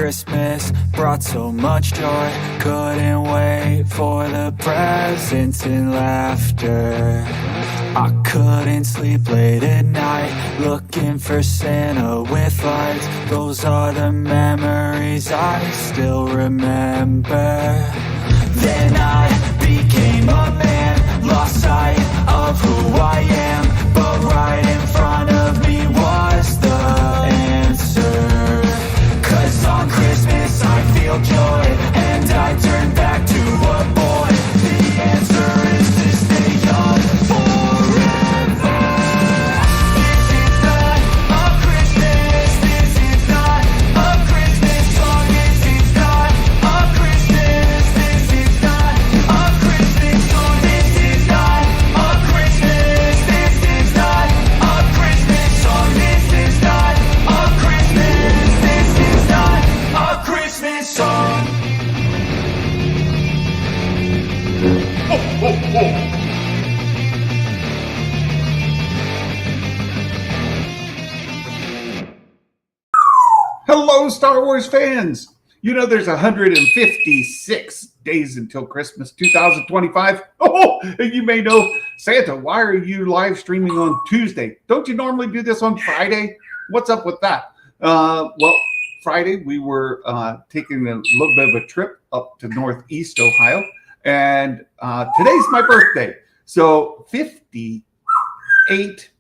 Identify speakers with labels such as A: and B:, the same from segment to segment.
A: Christmas brought so much joy. Couldn't wait for the presents and laughter. I couldn't sleep late at night, looking for Santa with lights. Those are the memories I still remember. Then I became a man, lost sight of who I am, but right in front of me was the answer. 'Cause on Christmas I feel joy, and I turn back to a boy. The answer is to stay young forever. This is not a Christmas, this is not a Christmas song, this is not a Christmas, this is not a Christmas song, this is not a Christmas, this is not a Christmas song, this is not a Christmas, this is not a Christmas song.
B: Ho, ho, ho. Hello, Star Wars fans! You know there's 156 days until Christmas 2025. Oh, and you may know, Santa, why are you live streaming on Tuesday? Don't you normally do this on Friday? What's up with that? Well, Friday we were taking a little bit of a trip up to Northeast Ohio, and today's my birthday. So 58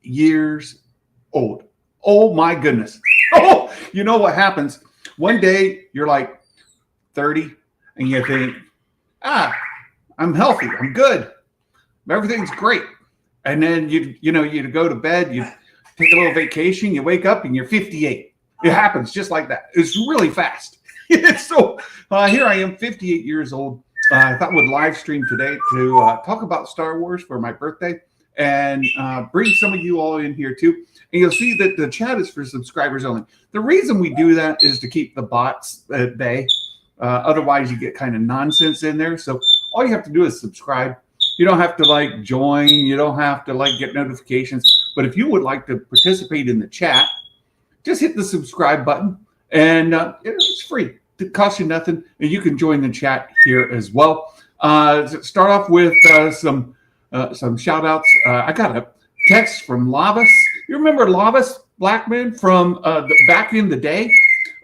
B: years old. Oh my goodness. Oh, you know what happens? One day you're like 30 and you think, I'm healthy, I'm good, everything's great. And then you go to bed, you take a little vacation, you wake up and you're 58. It happens just like that. It's really fast. So here I am, 58 years old. I thought I would live stream today to talk about Star Wars for my birthday and bring some of you all in here too. And you'll see that the chat is for subscribers only. The reason we do that is to keep the bots at bay. Otherwise, you get kind of nonsense in there. So all you have to do is subscribe. You don't have to join. You don't have to get notifications. But if you would like to participate in the chat, just hit the subscribe button. And it's free. It costs you nothing. And you can join the chat here as well. Start off with some shout outs. I got a text from Lavis. You remember Lavis Blackman from back in the day?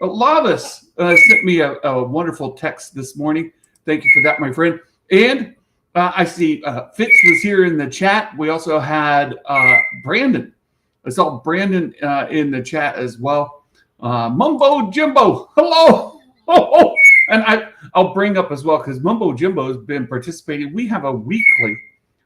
B: Lavis sent me a wonderful text this morning. Thank you for that, my friend. And I see Fitz was here in the chat. We also had Brandon. I saw Brandon in the chat as well. Mumbo Jimbo, hello. Oh. And I'll bring up as well, because Mumbo Jimbo has been participating. We have a weekly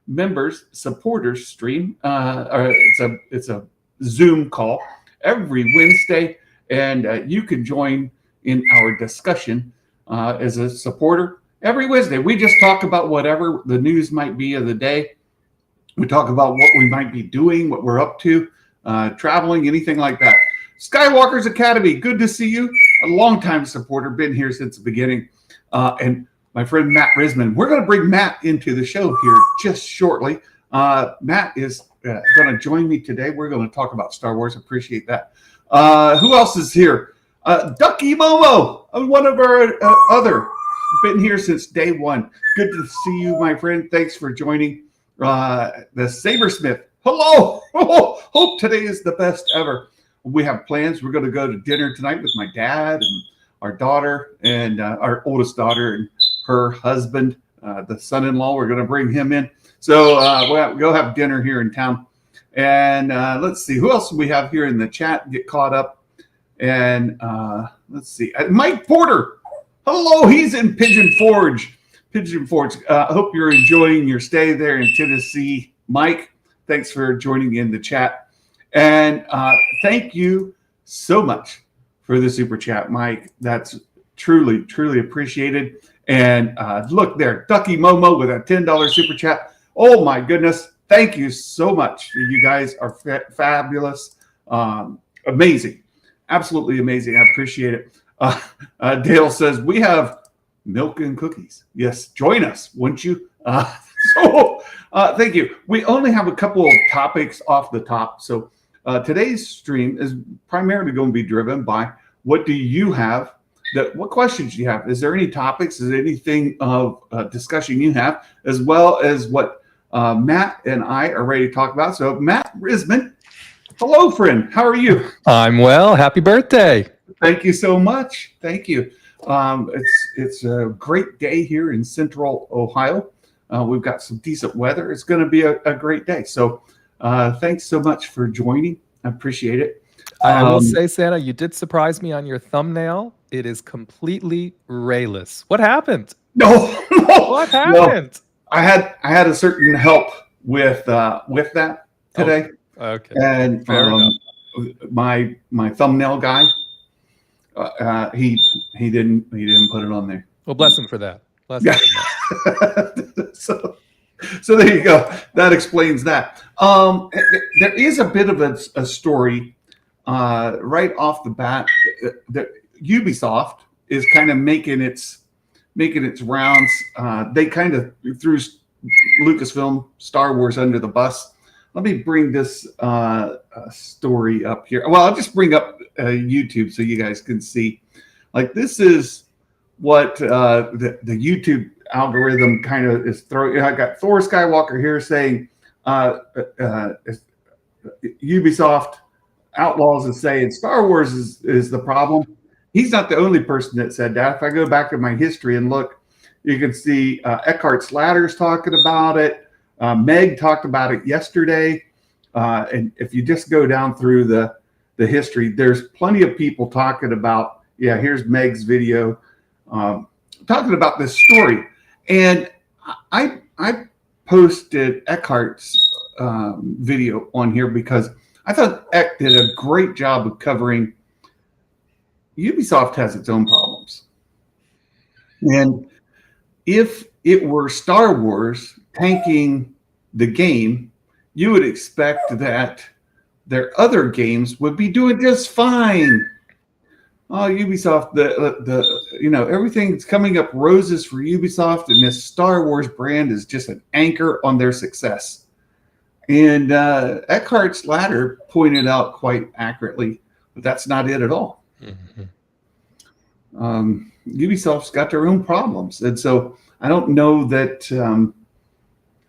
B: members supporters stream. It's a Zoom call every Wednesday, and you can join in our discussion as a supporter every Wednesday. We just talk about whatever the news might be of the day. We talk about what we might be doing, what we're up to, traveling, anything like that. Skywalker's Academy, good to see you. A longtime supporter, been here since the beginning. And my friend Matt Risman. We're going to bring Matt into the show here just shortly. Matt is going to join me today. We're going to talk about Star Wars. Appreciate that. Who else is here? Ducky Momo, one of our other. Been here since day one. Good to see you, my friend. Thanks for joining. The Sabersmith. Hello. Hope today is the best ever. We have plans. We're going to go to dinner tonight with my dad and our daughter and our oldest daughter and her husband, the son-in-law. We're going to bring him in. So we'll go have dinner here in town. And let's see. Who else do we have here in the chat? Get caught up. And let's see. Mike Porter. Hello. He's in Pigeon Forge. I hope you're enjoying your stay there in Tennessee. Mike, thanks for joining in the chat. And thank you so much for the super chat, Mike. That's truly, truly appreciated. And look there, Ducky Momo with a $10 super chat. Oh my goodness. Thank you so much. You guys are fabulous. Amazing. Absolutely amazing. I appreciate it. Dale says, we have milk and cookies. Yes, join us, wouldn't you? Thank you. We only have a couple of topics off the top. So today's stream is primarily going to be driven by what do you have what questions you have. Is there any topics? Is there anything of discussion you have, as well as what Matt and I are ready to talk about? So, Matt Risman, hello, friend. How are you?
C: I'm well. Happy birthday.
B: Thank you so much. Thank you. It's a great day here in Central Ohio. We've got some decent weather. It's going to be a great day. So, thanks so much for joining. I appreciate it.
C: I will say, Santa, you did surprise me on your thumbnail. It is completely rayless. What happened?
B: No,
C: What happened?
B: I had a certain help with that today,
C: Okay.
B: and
C: Fair enough.
B: my thumbnail guy, he didn't put it on there.
C: Well, bless him for that. Bless him for that.
B: So there you go. That explains that. There is a bit of a story right off the bat that Ubisoft is kind of making its rounds. They kind of threw Lucasfilm, Star Wars under the bus. Let me bring this story up here. Well, I'll just bring up YouTube so you guys can see. Like, this is what the YouTube algorithm kind of is throwing. I got Thor Skywalker here saying Ubisoft Outlaws is saying Star Wars is the problem. He's not the only person that said that. If I go back to my history and look, you can see Eckhart Slatter's talking about it. Meg talked about it yesterday. And if you just go down through the history, there's plenty of people talking about, here's Meg's video, talking about this story. And I posted Eckhart's video on here because I thought Eck did a great job of covering Ubisoft has its own problems. And if it were Star Wars tanking the game, you would expect that their other games would be doing just fine. Oh, Ubisoft, everything's coming up roses for Ubisoft, and this Star Wars brand is just an anchor on their success. And Eckhart Slatter pointed out quite accurately that that's not it at all.
C: Mm-hmm.
B: Ubisoft's got their own problems, and so I don't know that.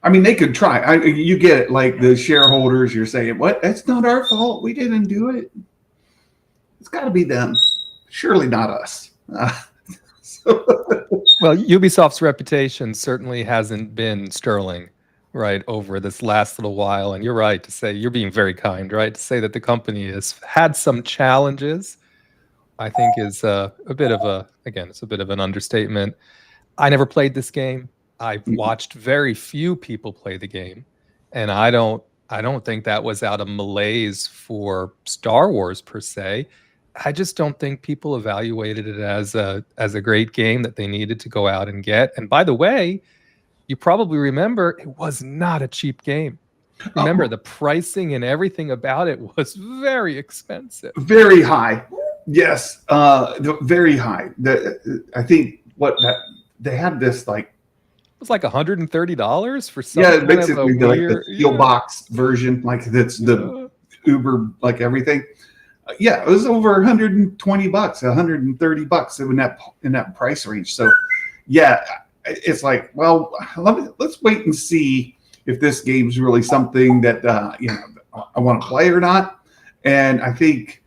B: They could try. You get it, like the shareholders. You're saying, "What? That's not our fault. We didn't do it. It's got to be them. Surely not us."
C: Well, Ubisoft's reputation certainly hasn't been sterling, right, over this last little while. And you're right to say, you're being very kind, right, to say that the company has had some challenges, I think is a bit of it's a bit of an understatement. I never played this game. I've watched very few people play the game, and I don't think that was out of malaise for Star Wars per se. I just don't think people evaluated it as a great game that they needed to go out and get. And by the way, you probably remember it was not a cheap game. Remember, the pricing and everything about it was very expensive.
B: Very high. Yes, very high. I think they had this like.
C: It was like $130 for some.
B: Yeah, basically
C: weird,
B: the steel box version, like that's the Uber, like everything. It was over $120, $130 in that price range. So, it's like, well, let's wait and see if this game's really something that I want to play or not. And I think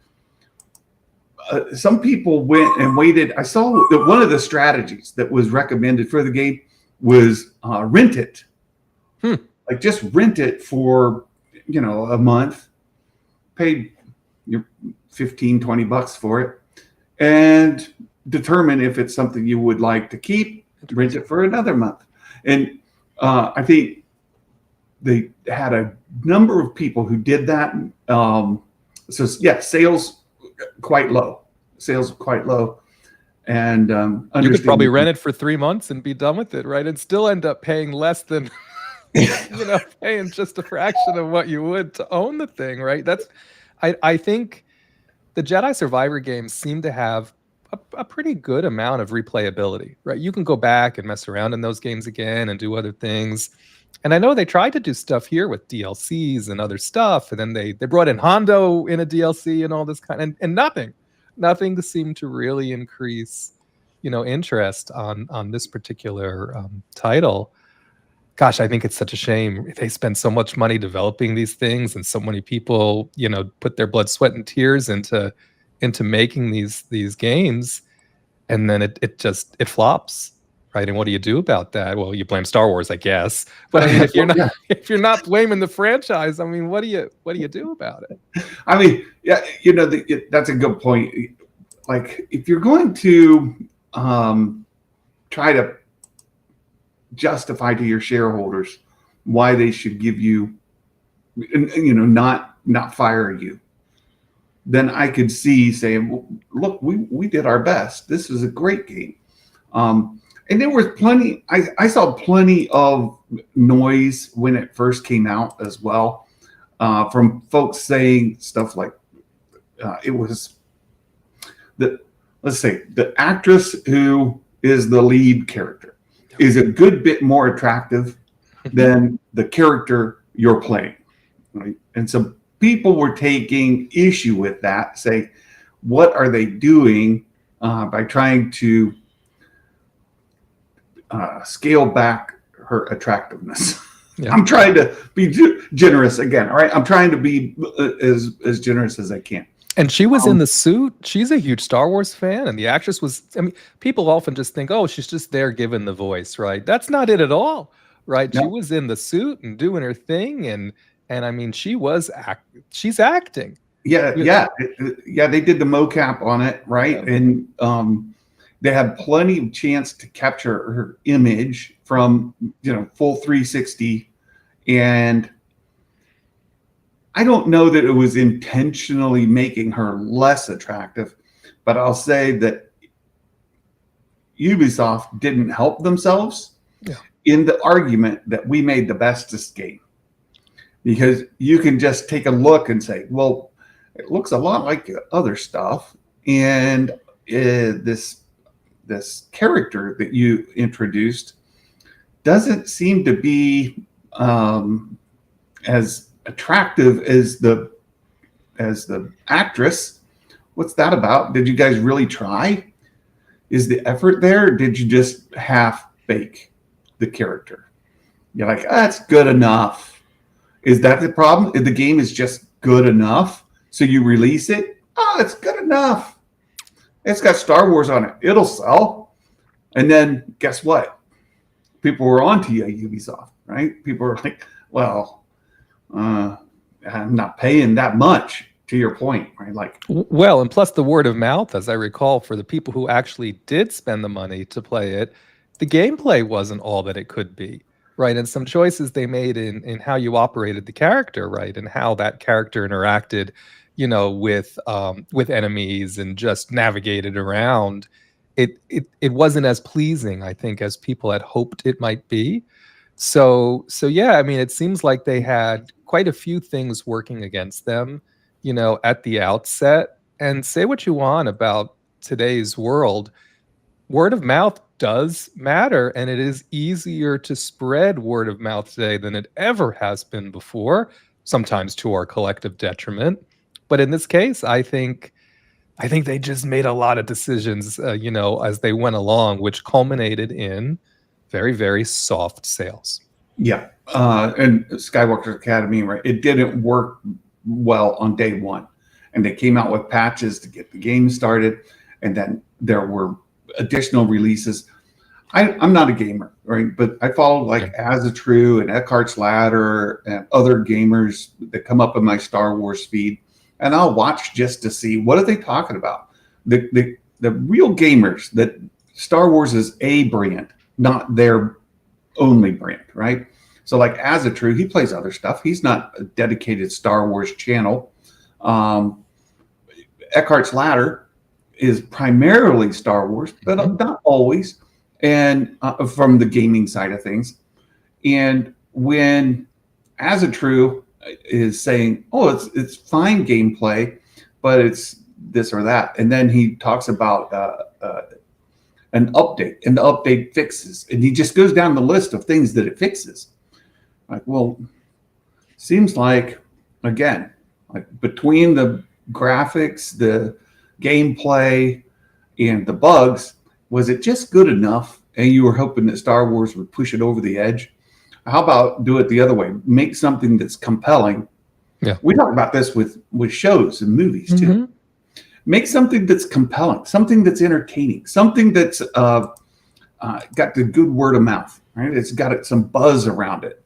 B: some people went and waited. I saw that one of the strategies that was recommended for the game was rent it. Like, just rent it for a month, paid your $15-$20 for it, and determine if it's something you would like to keep, rent it for another month. And I think they had a number of people who did that. Sales quite low. And
C: you could probably rent it for 3 months and be done with it, right? And still end up paying less than paying just a fraction of what you would to own the thing, right? I think the Jedi Survivor games seem to have a pretty good amount of replayability, right? You can go back and mess around in those games again and do other things. And I know they tried to do stuff here with DLCs and other stuff, and then they brought in Hondo in a DLC and all this kind, and nothing. nothing seemed to really increase, interest on this particular title. Gosh, I think it's such a shame. They spend so much money developing these things, and so many people, put their blood, sweat, and tears into making these games, and then it flops, right? And what do you do about that? Well, you blame Star Wars, I guess. But I mean, if you're not blaming the franchise, I mean, what do you do about it?
B: I mean, yeah, that's a good point. Like, if you're going to try to justify to your shareholders why they should give you, not fire you, then I could see saying, well, look, we did our best. This is a great game. And there was plenty, I saw plenty of noise when it first came out as well, from folks saying stuff like, it was let's say the actress who is the lead character is a good bit more attractive than the character you're playing, right? And so people were taking issue with that, say, what are they doing by trying to scale back her attractiveness? Yeah. I'm trying to be generous again, all right? I'm trying to be as generous as I can.
C: And she was in the suit. She's a huge Star Wars fan, and the actress was, I mean, people often just think, oh, she's just there giving the voice, right? That's not it at all, right? No. She was in the suit and doing her thing, and I mean, she's acting.
B: Yeah. They did the mocap on it, right? Yeah. And they had plenty of chance to capture her image from, full 360, and I don't know that it was intentionally making her less attractive, but I'll say that Ubisoft didn't help themselves in the argument that we made the bestest game. Because you can just take a look and say, well, it looks a lot like other stuff. And this character that you introduced doesn't seem to be as attractive as the actress. What's that about? Did you guys really try? Is the effort there? Or did you just half bake the character? You're like, that's good enough. Is that the problem? If the game is just good enough, so you release it, it's good enough. It's got Star Wars on it. It'll sell. And then guess what? People were on to you, Ubisoft, right? People were like, well, I'm not paying that much, to your point, right? Like,
C: well, and plus the word of mouth, as I recall, for the people who actually did spend the money to play it, the gameplay wasn't all that it could be, right? And some choices they made in how you operated the character, right? And how that character interacted, with enemies and just navigated around. It wasn't as pleasing, I think, as people had hoped it might be. So yeah, I mean, it seems like they had quite a few things working against them, at the outset. And say what you want about today's world, word of mouth does matter, and it is easier to spread word of mouth today than it ever has been before, sometimes to our collective detriment. But in this case, I think they just made a lot of decisions, as they went along, which culminated in very, very soft sales.
B: Yeah. And Skywalker Academy, right? It didn't work well on day one. And they came out with patches to get the game started. And then there were additional releases. I'm not a gamer, right? But I follow Asatru and Eckhart's Ladder and other gamers that come up in my Star Wars feed. And I'll watch just to see, what are they talking about? The real gamers, that Star Wars is a brand, not their only brand, right? So like Asatru, he plays other stuff. He's not a dedicated Star Wars channel. Eckhart's Ladder is primarily Star Wars, but not always, and from the gaming side of things. And when Asatru is saying, oh, it's fine gameplay, but it's this or that, and then he talks about an update, and the update fixes, and he just goes down the list of things that it fixes. Like, well, seems like, again, like between the graphics, the gameplay and the bugs, was it just good enough? And you were hoping that Star Wars would push it over the edge. How about do it the other way? Make something that's compelling.
C: Yeah.
B: We talk about this with shows and movies too. Make something that's compelling, something that's entertaining, something that's got the good word of mouth, right? It's got some buzz around it.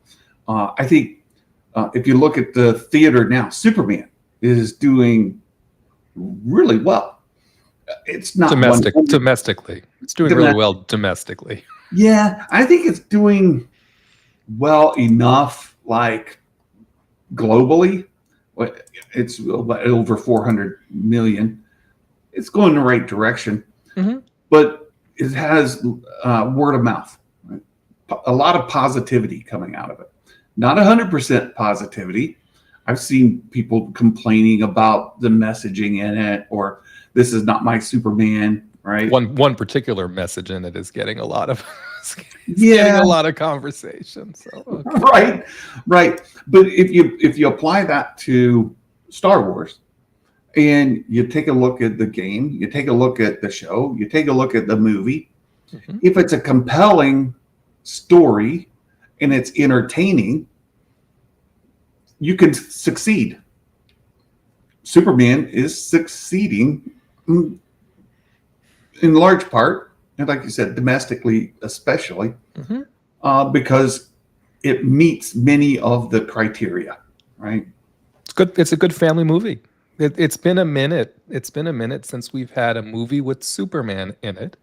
B: I think if you look at the theater now, Superman is doing really well. It's not
C: domestically. It's doing really well domestically.
B: Yeah, I think it's doing well enough, like globally. It's over 400 million. It's going in the right direction, but it has word of mouth, right? A lot of positivity coming out of it. Not 100% positivity. I've seen people complaining about the messaging in it, or this is not my Superman, right?
C: One particular message in it is getting a lot of getting a lot of conversation. So
B: okay. Right. But if you apply that to Star Wars, and you take a look at the game, you take a look at the show, you take a look at the movie, if it's a compelling story and it's entertaining, you can succeed. Superman is succeeding in large part, and like you said, domestically especially, because it meets many of the criteria, right?
C: It's good. It's a good family movie. It's been a minute. It's been a minute since we've had a movie with Superman in it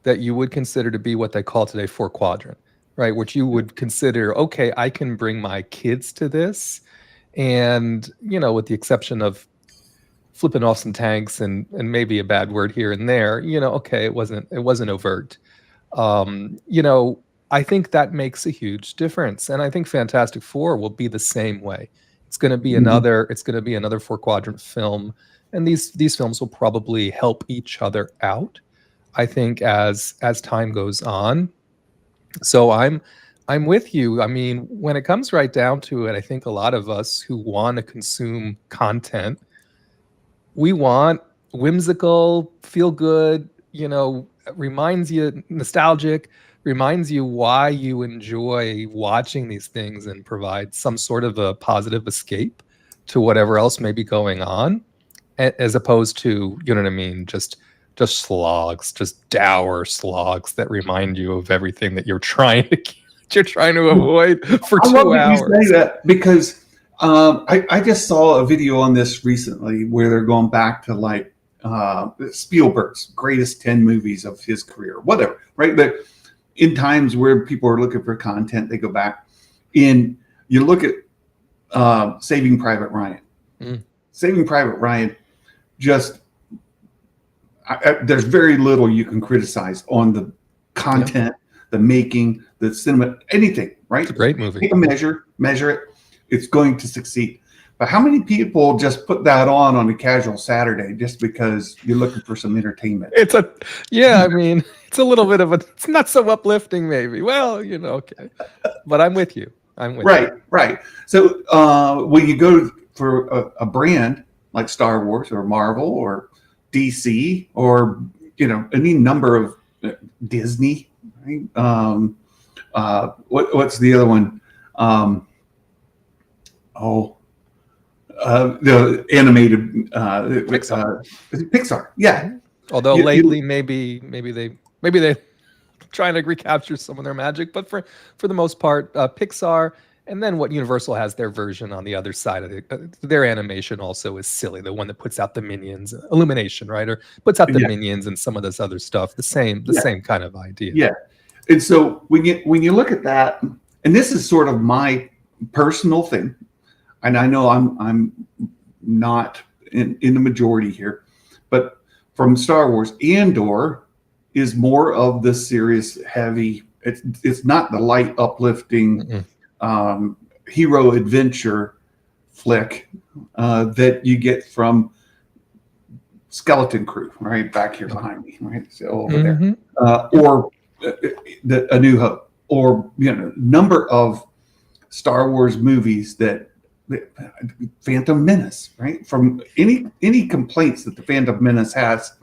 C: that you would consider to be what they call today 4-quadrant, right? Which you would consider, okay, I can bring my kids to this, and with the exception of flipping off some tanks and maybe a bad word here and there, okay, it wasn't overt. I think that makes a huge difference, and I think Fantastic Four will be the same way. It's going to be another 4-quadrant film, and these films will probably help each other out, I think, as time goes on. So I'm with you. I mean, when it comes right down to it, I think a lot of us who want to consume content, we want whimsical, feel good, reminds you, nostalgic, reminds you why you enjoy watching these things, and provides some sort of a positive escape to whatever else may be going on, as opposed to, you know what I mean, just slogs, just dour slogs that remind you of everything that you're trying to avoid for 2 hours.
B: You say that because I just saw a video on this recently where they're going back to like Spielberg's greatest 10 movies of his career, whatever, right? But in times where people are looking for content, they go back and you look at Saving Private Ryan. Saving Private Ryan, there's very little you can criticize on the content, the making, the cinema, anything, right?
C: It's a great movie.
B: Take a measure it. It's going to succeed. But how many people just put that on a casual Saturday just because you're looking for some entertainment?
C: It's a little bit of it's not so uplifting, maybe. Well, okay. But I'm with you.
B: Right. So when you go for a brand like Star Wars or Marvel or DC or any number of Disney, right? What's the other one? The animated Pixar. Yeah.
C: Although lately maybe they trying to recapture some of their magic, but for the most part, Pixar, and then what Universal has their version on the other side of it. Their animation also is silly. The one that puts out the Minions, Illumination, right, or puts out the Minions and some of this other stuff. The same kind of idea.
B: Yeah, and so when you look at that, and this is sort of my personal thing, and I know I'm not in the majority here, but from Star Wars, Andor is more of the serious, heavy. It's not the light, uplifting hero adventure flick that you get from Skeleton Crew, right back here behind me, right, so over there, or A New Hope, or number of Star Wars movies that Phantom Menace, right? From any complaints that the Phantom Menace has,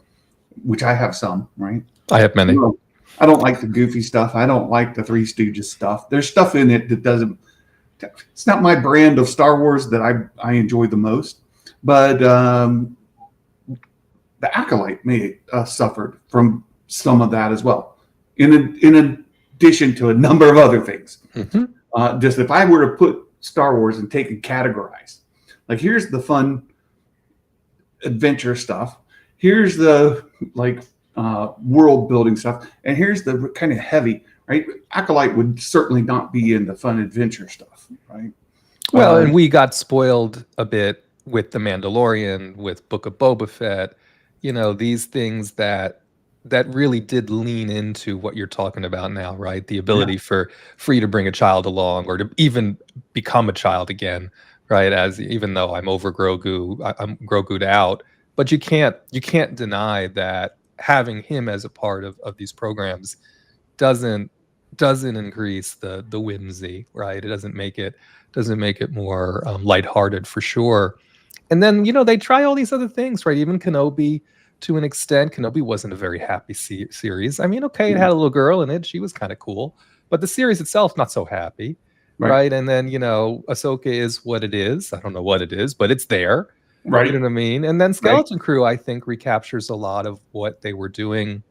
B: which I have some, right?
C: I have many.
B: I don't like the goofy stuff. I don't like the Three Stooges stuff. There's stuff in it that doesn't. It's not my brand of Star Wars that I enjoy the most. But the Acolyte may suffered from some of that as well. In addition to a number of other things.
C: Mm-hmm.
B: Just if I were to put Star Wars and take and categorize, like here's the fun adventure stuff. Here's the world building stuff, and here's the kind of heavy, right? Acolyte would certainly not be in the fun adventure stuff, right?
C: Well, and we got spoiled a bit with The Mandalorian, with Book of Boba Fett, these things that really did lean into what you're talking about now, right? The ability for you to bring a child along, or to even become a child again, right? Even though I'm over Grogu, I'm Grogu'd out, but you can't deny that having him as a part of these programs doesn't increase the whimsy, right? It doesn't make it more lighthearted, for sure. And then they try all these other things, right? Even Kenobi, to an extent. Kenobi wasn't a very happy series. I mean, okay, it had a little girl in it. She was kind of cool, but the series itself not so happy, right? And then Ahsoka is what it is. I don't know what it is, but it's there.
B: Right.
C: You know what I mean? And then Skeleton Crew, I think, recaptures a lot of what they were doing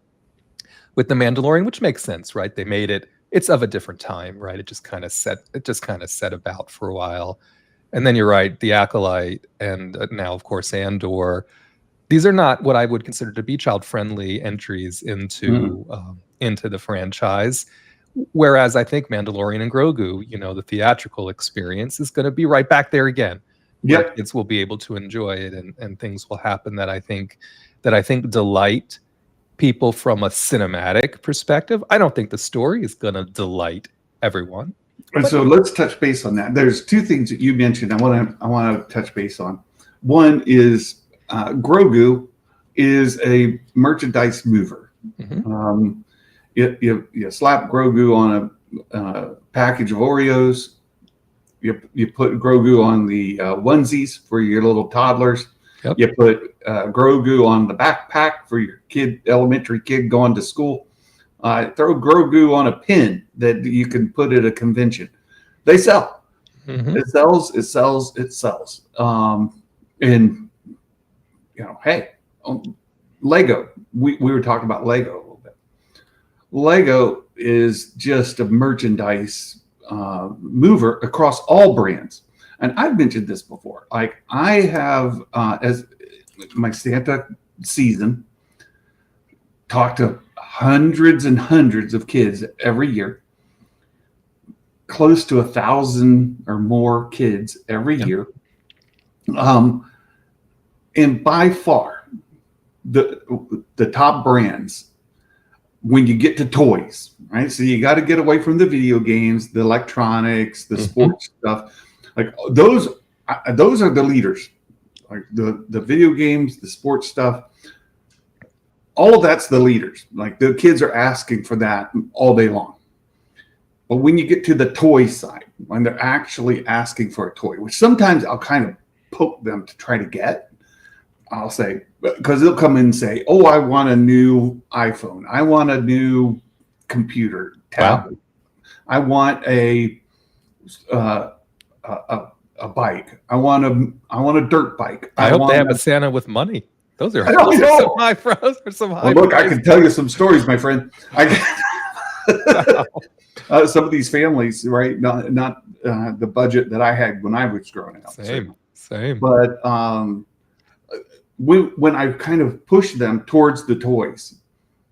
C: with The Mandalorian, which makes sense, right? They made it's of a different time, right? It just kind of set about for a while. And then you're right, The Acolyte, and now, of course, Andor. These are not what I would consider to be child-friendly entries into the franchise. Whereas I think Mandalorian and Grogu, the theatrical experience is going to be right back there again.
B: Yep.
C: Kids will be able to enjoy it, and things will happen that I think delight people from a cinematic perspective. I don't think the story is going to delight everyone.
B: And so let's touch base on that. There's two things that you mentioned I want to touch base on. One is Grogu is a merchandise mover.
C: Mm-hmm.
B: You slap Grogu on a package of Oreos. You put Grogu on the onesies for your little toddlers.
C: Yep.
B: You put Grogu on the backpack for your elementary kid going to school. Throw Grogu on a pin that you can put at a convention. They sell.
C: Mm-hmm.
B: It sells. And hey, Lego. We were talking about Lego a little bit. Lego is just a merchandise mover across all brands. And I've mentioned this before. Like I have, as my Santa season, talked to hundreds and hundreds of kids every year, close to 1,000 or more kids every year. And by far, the top brands, when you get to toys, right? So you got to get away from the video games, the electronics, the sports stuff. Like those are the leaders. Like the video games, the sports stuff, all of that's the leaders. Like the kids are asking for that all day long. But when you get to the toy side, when they're actually asking for a toy, which sometimes I'll kind of poke them to try to get, I'll say, because they'll come in and say, "Oh, I want a new iPhone. I want a new computer, tablet. Wow. I want a bike. I want a dirt bike."
C: I hope they have a Santa with money. Those are some high.
B: Well, look, I can tell you some stories, my friend. Some of these families, right? Not the budget that I had when I was growing up.
C: Same.
B: But when I kind of push them towards the toys,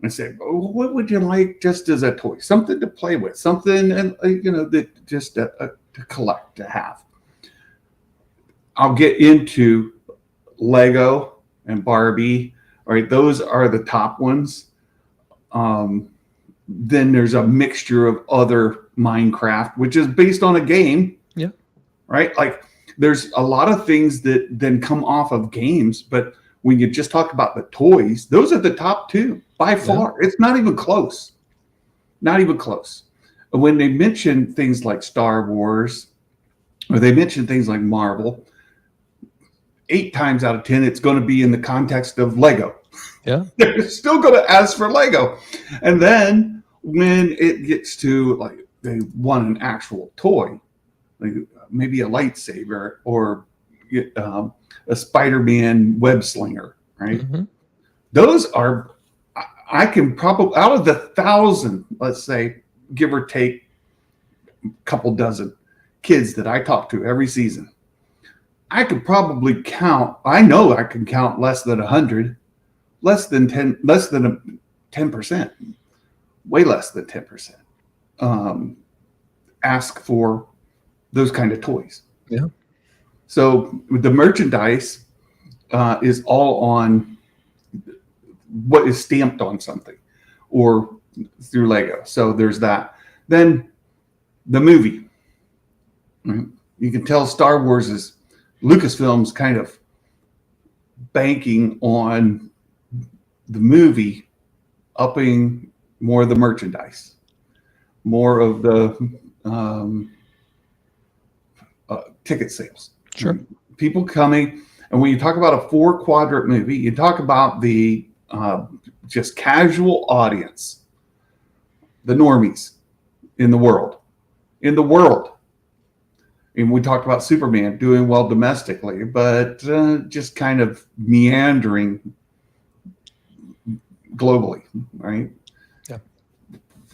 B: and say, "Oh, what would you like just as a toy? Something to play with, something that just to collect, to have." I'll get into Lego and Barbie. All right, those are the top ones. Then there's a mixture of other Minecraft, which is based on a game.
C: Yeah.
B: Right? Like there's a lot of things that then come off of games, but when you just talk about the toys, those are the top two by far. Yeah. It's not even close. Not even close. When they mention things like Star Wars or they mention things like Marvel, 8 times out of 10, it's going to be in the context of Lego.
C: Yeah.
B: They're still going to ask for Lego. And then when it gets to like they want an actual toy, like maybe a lightsaber or a Spider-Man web slinger, right?
C: Mm-hmm.
B: Those are, I can probably, out of the 1,000, let's say, give or take a couple dozen kids that I talk to every season, I could probably count, I know I can count less than 100, less than 10%, way less than 10%, ask for those kind of toys.
C: Yeah.
B: So the merchandise is all on what is stamped on something or through Lego. So there's that. Then the movie. Right? You can tell Star Wars is Lucasfilm's kind of banking on the movie upping more of the merchandise, more of the ticket sales.
C: Sure.
B: People coming, and when you talk about a 4-quadrant movie, you talk about the just casual audience, the normies in the world. And we talked about Superman doing well domestically, but just kind of meandering globally, right?
C: Yeah.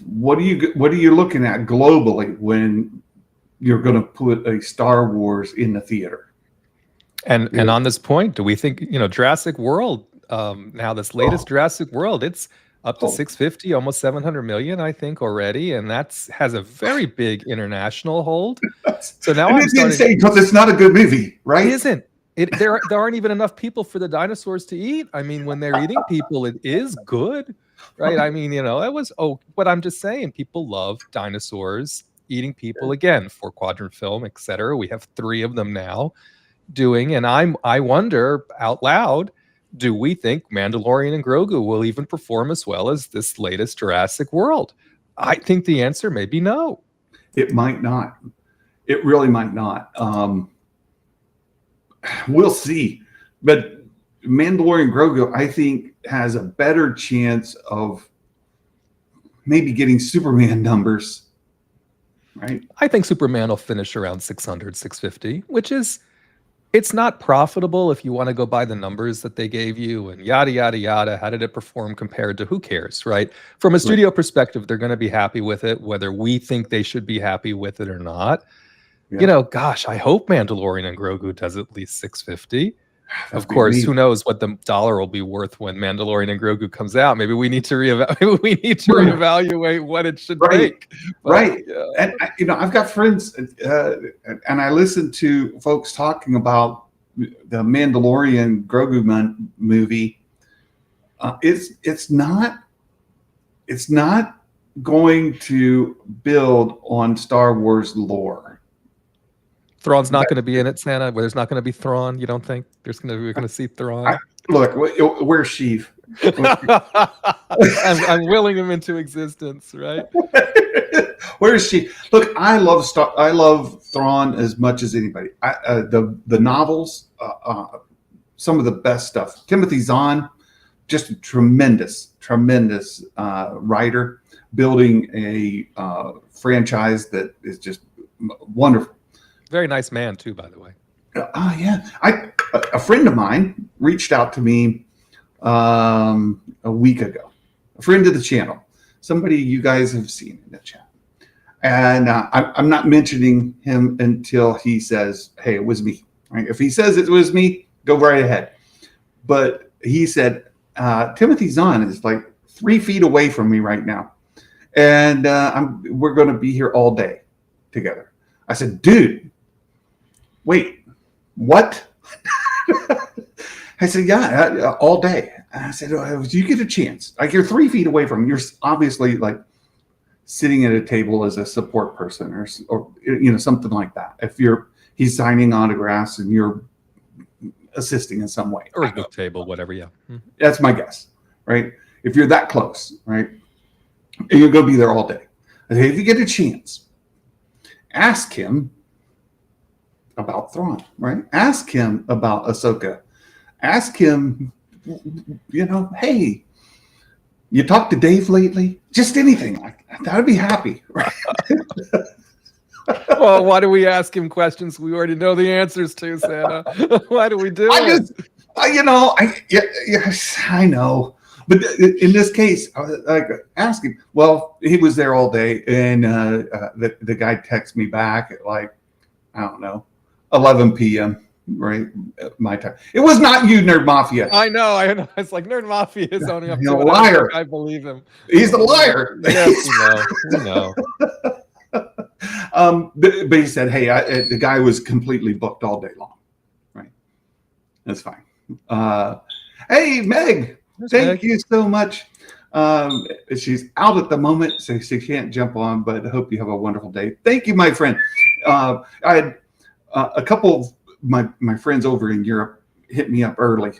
B: What are you looking at globally when you're going to put a Star Wars in the theater?
C: And on this point, do we think, Jurassic World, now this latest Jurassic World, it's up to 650, almost 700 million, I think, already, and has a very big international hold. So now I'm starting to say,
B: because it's not a good movie, right?
C: It isn't. There aren't even enough people for the dinosaurs to eat. I mean, when they're eating people, it is good, right? I mean, but I'm just saying, people love dinosaurs eating people. Again, 4-quadrant film, etc. We have 3 of them now doing, and I wonder out loud, do we think Mandalorian and Grogu will even perform as well as this latest Jurassic World? I think the answer may be no.
B: It might not. It really might not. We'll see. But Mandalorian Grogu, I think, has a better chance of maybe getting Superman numbers, right?
C: I think Superman will finish around 600, 650, which is, it's not profitable if you want to go by the numbers that they gave you and yada, yada, yada. How did it perform compared to who cares, right? From a studio perspective, they're going to be happy with it, whether we think they should be happy with it or not. Yeah. Gosh, I hope Mandalorian and Grogu does at least 650. Of course, who knows what the dollar will be worth when Mandalorian and Grogu comes out? Maybe we need to reevaluate what it should make.
B: But, right. And I've got friends, and I listen to folks talking about the Mandalorian Grogu movie. It's not going to build on Star Wars lore.
C: Thrawn's not going to be in it, Santa. There's not going to be Thrawn. You don't think we're going to see Thrawn?
B: Look, where's Sheev?
C: I'm willing him into existence, right?
B: Where's she? Look, I love Thrawn as much as anybody. The novels, some of the best stuff. Timothy Zahn, just a tremendous writer, building a franchise that is just wonderful.
C: Very nice man too, by the way.
B: Yeah. A friend of mine reached out to me a week ago. A friend of the channel, somebody you guys have seen in the chat, and I'm not mentioning him until he says, "Hey, it was me." Right? If he says it was me, go right ahead. But he said Timothy Zahn is like 3 feet away from me right now, and we're going to be here all day together. I said, "Dude. Wait, what?" I said, "Yeah, all day." And I said, "If you get a chance, like you're 3 feet away from him, you're obviously like sitting at a table as a support person or something like that. If he's signing autographs and you're assisting in some way,
C: or a book table, whatever. Yeah,
B: that's my guess, right? If you're that close, right, and you're going to be there all day. I say, if you get a chance, ask him about Thrawn, right? Ask him about Ahsoka. Ask him, hey, you talked to Dave lately? Just anything like that. I'd be happy, right?
C: Well, why do we ask him questions we already know the answers to, Santa? Why do we do it?
B: Yes, I know. But in this case, I was like, ask him. Well, he was there all day, and the guy texted me back at like, I don't know, 11 p.m., right? My time. It was not you, Nerd Mafia.
C: I know. It's like Nerd Mafia is owning up
B: You're
C: to
B: a
C: it.
B: liar.
C: I believe him.
B: He's a liar.
C: Yes, we know.
B: But he said, hey, the guy was completely booked all day long, right? That's fine. Hey, Meg, thank you so much. She's out at the moment, so she can't jump on, but I hope you have a wonderful day. Thank you, my friend. I had a couple of my friends over in Europe hit me up early.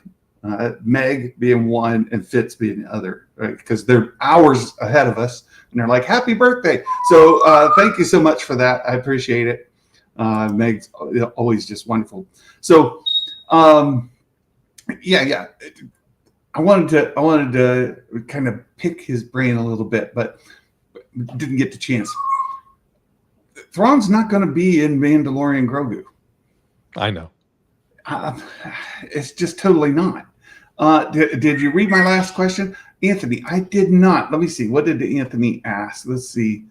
B: Meg being one and Fitz being the other, right? Because they're hours ahead of us, and they're like, "Happy birthday!" So thank you so much for that. I appreciate it. Meg's always just wonderful. So yeah. I wanted to kind of pick his brain a little bit, but didn't get the chance. Thrawn's not going to be in Mandalorian Grogu.
C: I know.
B: It's just totally not. Did you read my last question, Anthony? I did not. Let me see. What did Anthony ask? Let's see.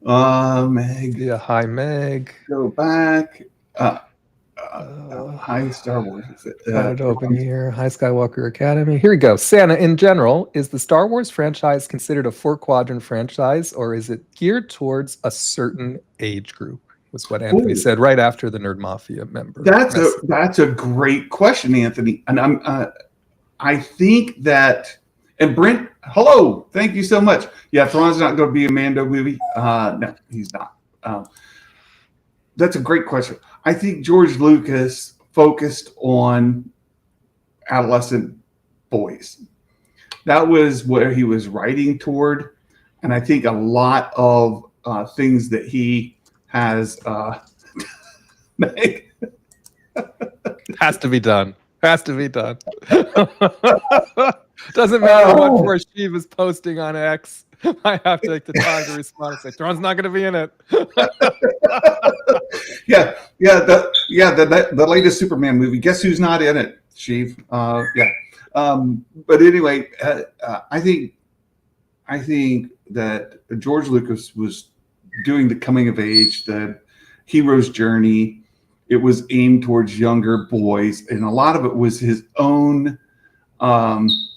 B: Meg.
C: Yeah. Hi, Meg.
B: Go back. Hi, Star Wars.
C: Got it open here. Hi, Skywalker Academy. Here we go. Santa, in general, is the Star Wars franchise considered a 4-quadrant franchise, or is it geared towards a certain age group? Was what Anthony said right after the Nerd Mafia member.
B: That's a great question, Anthony. And I think that, and Brent, hello, thank you so much. Yeah, Thrawn's not going to be a Mando movie. No, he's not. That's a great question. I think George Lucas focused on adolescent boys. That was where he was writing toward. And I think a lot of things that he has made.
C: Has to be done. Doesn't matter what poor Sheev is posting on X. I have to take the time to respond and say, Thrawn's not going to be in it.
B: The latest Superman movie. Guess who's not in it, Sheev? But anyway, I think that George Lucas was doing the coming of age, the hero's journey. It was aimed towards younger boys, and a lot of it was his own.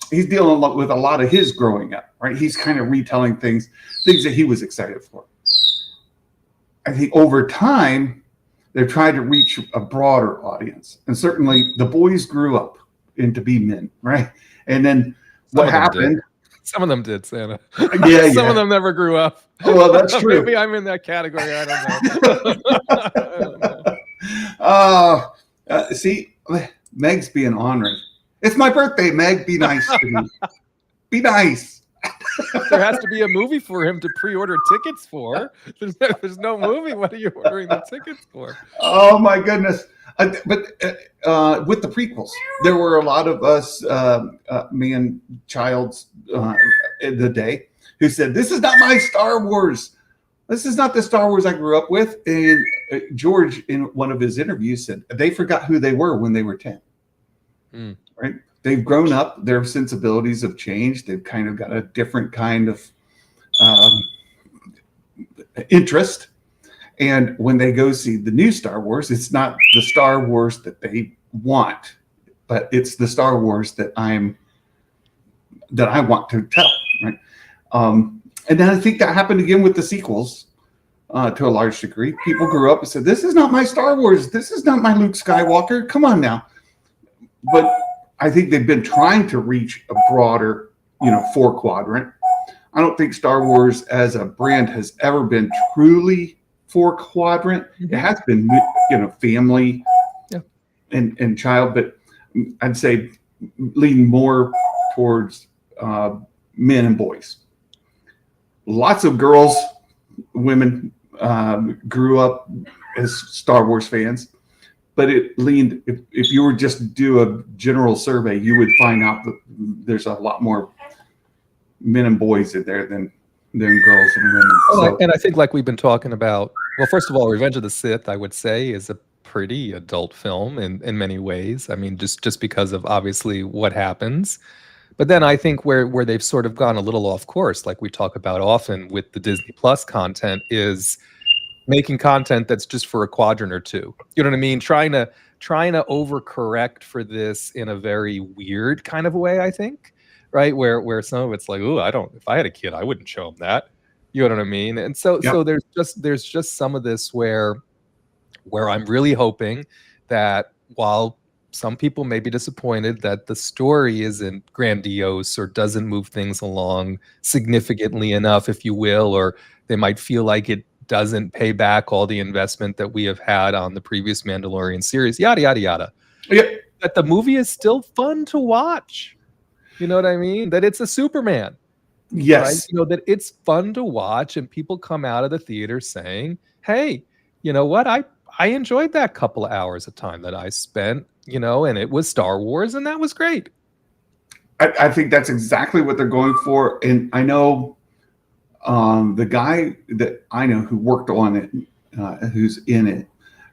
B: He's dealing with a lot of his growing up, right? He's kind of retelling things that he was excited for. I think over time, they've tried to reach a broader audience, and certainly the boys grew up into be men, right? And then what happened?
C: Some of them did, Santa.
B: Yeah,
C: Some of them never grew up.
B: Oh, well, that's true.
C: Maybe I'm in that category. I don't know.
B: See, Meg's being honored. It's my birthday, Meg. Be nice to me. Be nice.
C: There has to be a movie for him to pre-order tickets for. There's no movie. What are you ordering the tickets for?
B: Oh my goodness! But with the prequels, there were a lot of us, me and Childs, in the day, who said, "This is not my Star Wars. This is not the Star Wars I grew up with." And George, in one of his interviews, said they forgot who they were when they were 10. Right? They've grown up. Their sensibilities have changed. They've kind of got a different kind of interest. And when they go see the new Star Wars, it's not the Star Wars that they want, but it's the Star Wars that I want to tell. Right? And then I think that happened again with the sequels. To a large degree, people grew up and said, "This is not my Star Wars. This is not my Luke Skywalker. Come on now." But I think they've been trying to reach a broader, 4-quadrant. I don't think Star Wars as a brand has ever been truly 4-quadrant. It has been, family and child, but I'd say leaning more towards men and boys. Lots of girls, women grew up as Star Wars fans. but it leaned. If you were just to do a general survey, you would find out that there's a lot more men and boys in there than girls and women. So,
C: And I think, like we've been talking about, well, first of all, Revenge of the Sith, I would say, is a pretty adult film in many ways. I mean, just because of obviously what happens. But then I think where they've sort of gone a little off course, like we talk about often with the Disney Plus content, is making content that's just for a quadrant or two. You know what I mean? Trying to overcorrect for this in a very weird kind of way, I think. Right? Where some of it's like, oh, if I had a kid, I wouldn't show him that. You know what I mean? And so there's just some of this where I'm really hoping that while some people may be disappointed that the story isn't grandiose or doesn't move things along significantly enough, if you will, or they might feel like it doesn't pay back all the investment that we have had on the previous Mandalorian series, yada, yada, yada.
B: yeah,
C: That the movie is still fun to watch. You know what I mean? That it's a Superman.
B: yes,
C: Right? You know, that it's fun to watch and people come out of the theater saying, hey, you know what? I enjoyed that couple of hours of time that I spent, you know, and it was Star Wars and that was great.
B: I think that's exactly what they're going for. And I know the guy that I know who worked on it, who's in it,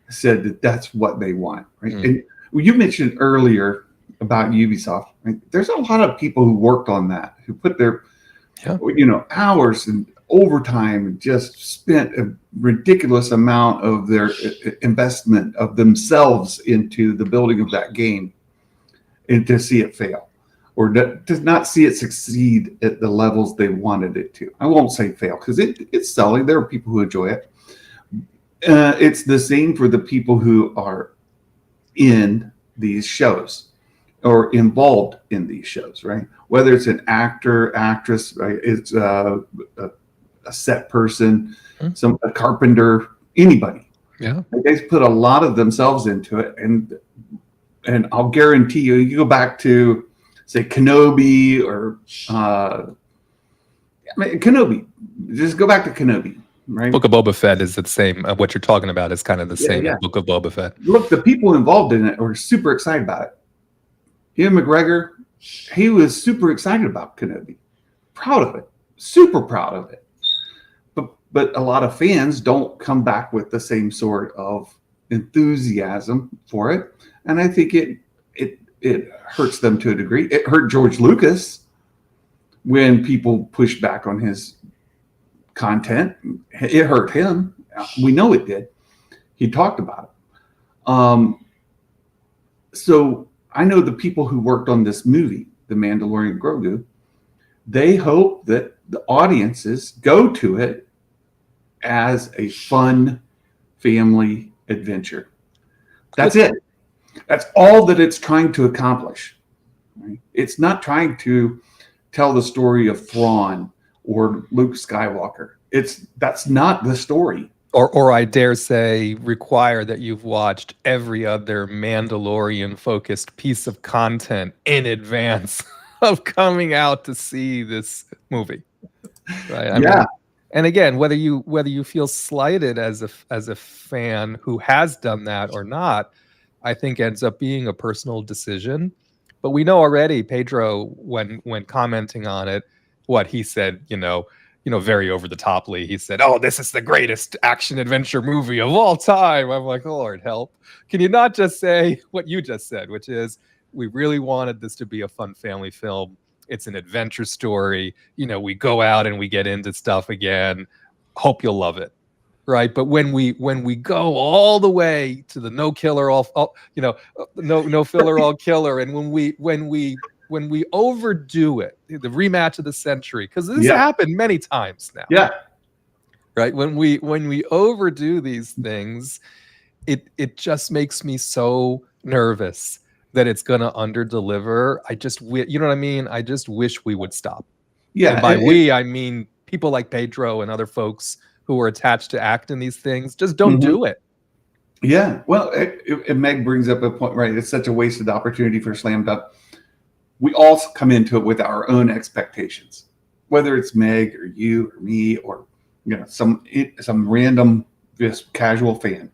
B: said that that's what they want. Right. And you mentioned earlier about Ubisoft. Right? There's a lot of people who worked on that, who put their, hours and overtime and just spent a ridiculous amount of their investment of themselves into the building of that game, and to see it fail or to not see it succeed at the levels they wanted it to. I won't say fail because it's selling. There are people who enjoy it. It's the same for the people who are in these shows or involved in these shows, right? Whether it's an actor, actress, right? It's a set person, a carpenter, anybody.
C: Yeah.
B: They put a lot of themselves into it. And I'll guarantee you go back to, say, Kenobi or Kenobi. Just go back to Kenobi, right?
C: Book of Boba Fett is the same. What you're talking about is kind of the same as Book of Boba Fett.
B: Look, the people involved in it were super excited about it. Ian McGregor, he was super excited about Kenobi. Proud of it. Super proud of it. But a lot of fans don't come back with the same sort of enthusiasm for it. And I think it hurts them to a degree. It hurt George Lucas when people pushed back on his content. It hurt him. We know it did. He talked about it. So I know the people who worked on this movie, The Mandalorian Grogu, they hope that the audiences go to it as a fun family adventure. That's it. That's all that it's trying to accomplish. Right? It's not trying to tell the story of Thrawn or Luke Skywalker. That's not the story.
C: Or I dare say require that you've watched every other Mandalorian focused piece of content in advance of coming out to see this movie. Right? I mean, and again, whether you feel slighted as a fan who has done that or not, I think ends up being a personal decision. But we know already, Pedro, when commenting on it, what he said, very over the toply, he said, "Oh, this is the greatest action adventure movie of all time." I'm like, oh, Lord, help. Can you not just say what you just said, which is, we really wanted this to be a fun family film. It's an adventure story. We go out and we get into stuff again. Hope you'll love it. Right. But when we go all the way to the no killer, no filler, all killer. And when we overdo it, the rematch of the century, because this has happened many times now. Yeah. Right. When we overdo these things, it just makes me so nervous that it's going to underdeliver. You know what I mean? I just wish we would stop. Yeah. And by we, I mean people like Pedro and other folks who are attached to act in these things. Just don't do it.
B: Yeah. Well, Meg brings up a point, right? It's such a wasted opportunity for Slam Dunk. We all come into it with our own expectations, whether it's Meg or you or me or some random just casual fan.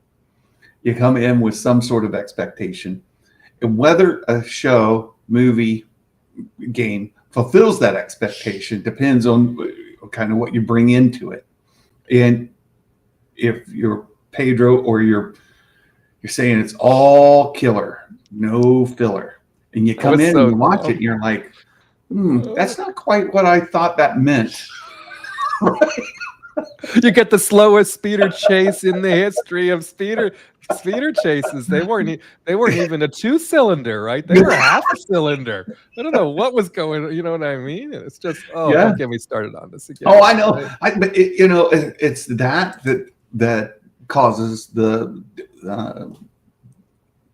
B: You come in with some sort of expectation. And whether a show, movie, game fulfills that expectation depends on kind of what you bring into it. And if you're Pedro or you're saying it's all killer, no filler, and you come in and you watch it and you're like, that's not quite what I thought that meant.
C: You get the slowest speeder chase in the history of speeder chases. They weren't even a 2-cylinder, right? They were a half a cylinder. I don't know what was going on. You know what I mean? It's just, don't get me started on this again.
B: Oh, I know. Right? But it's that causes the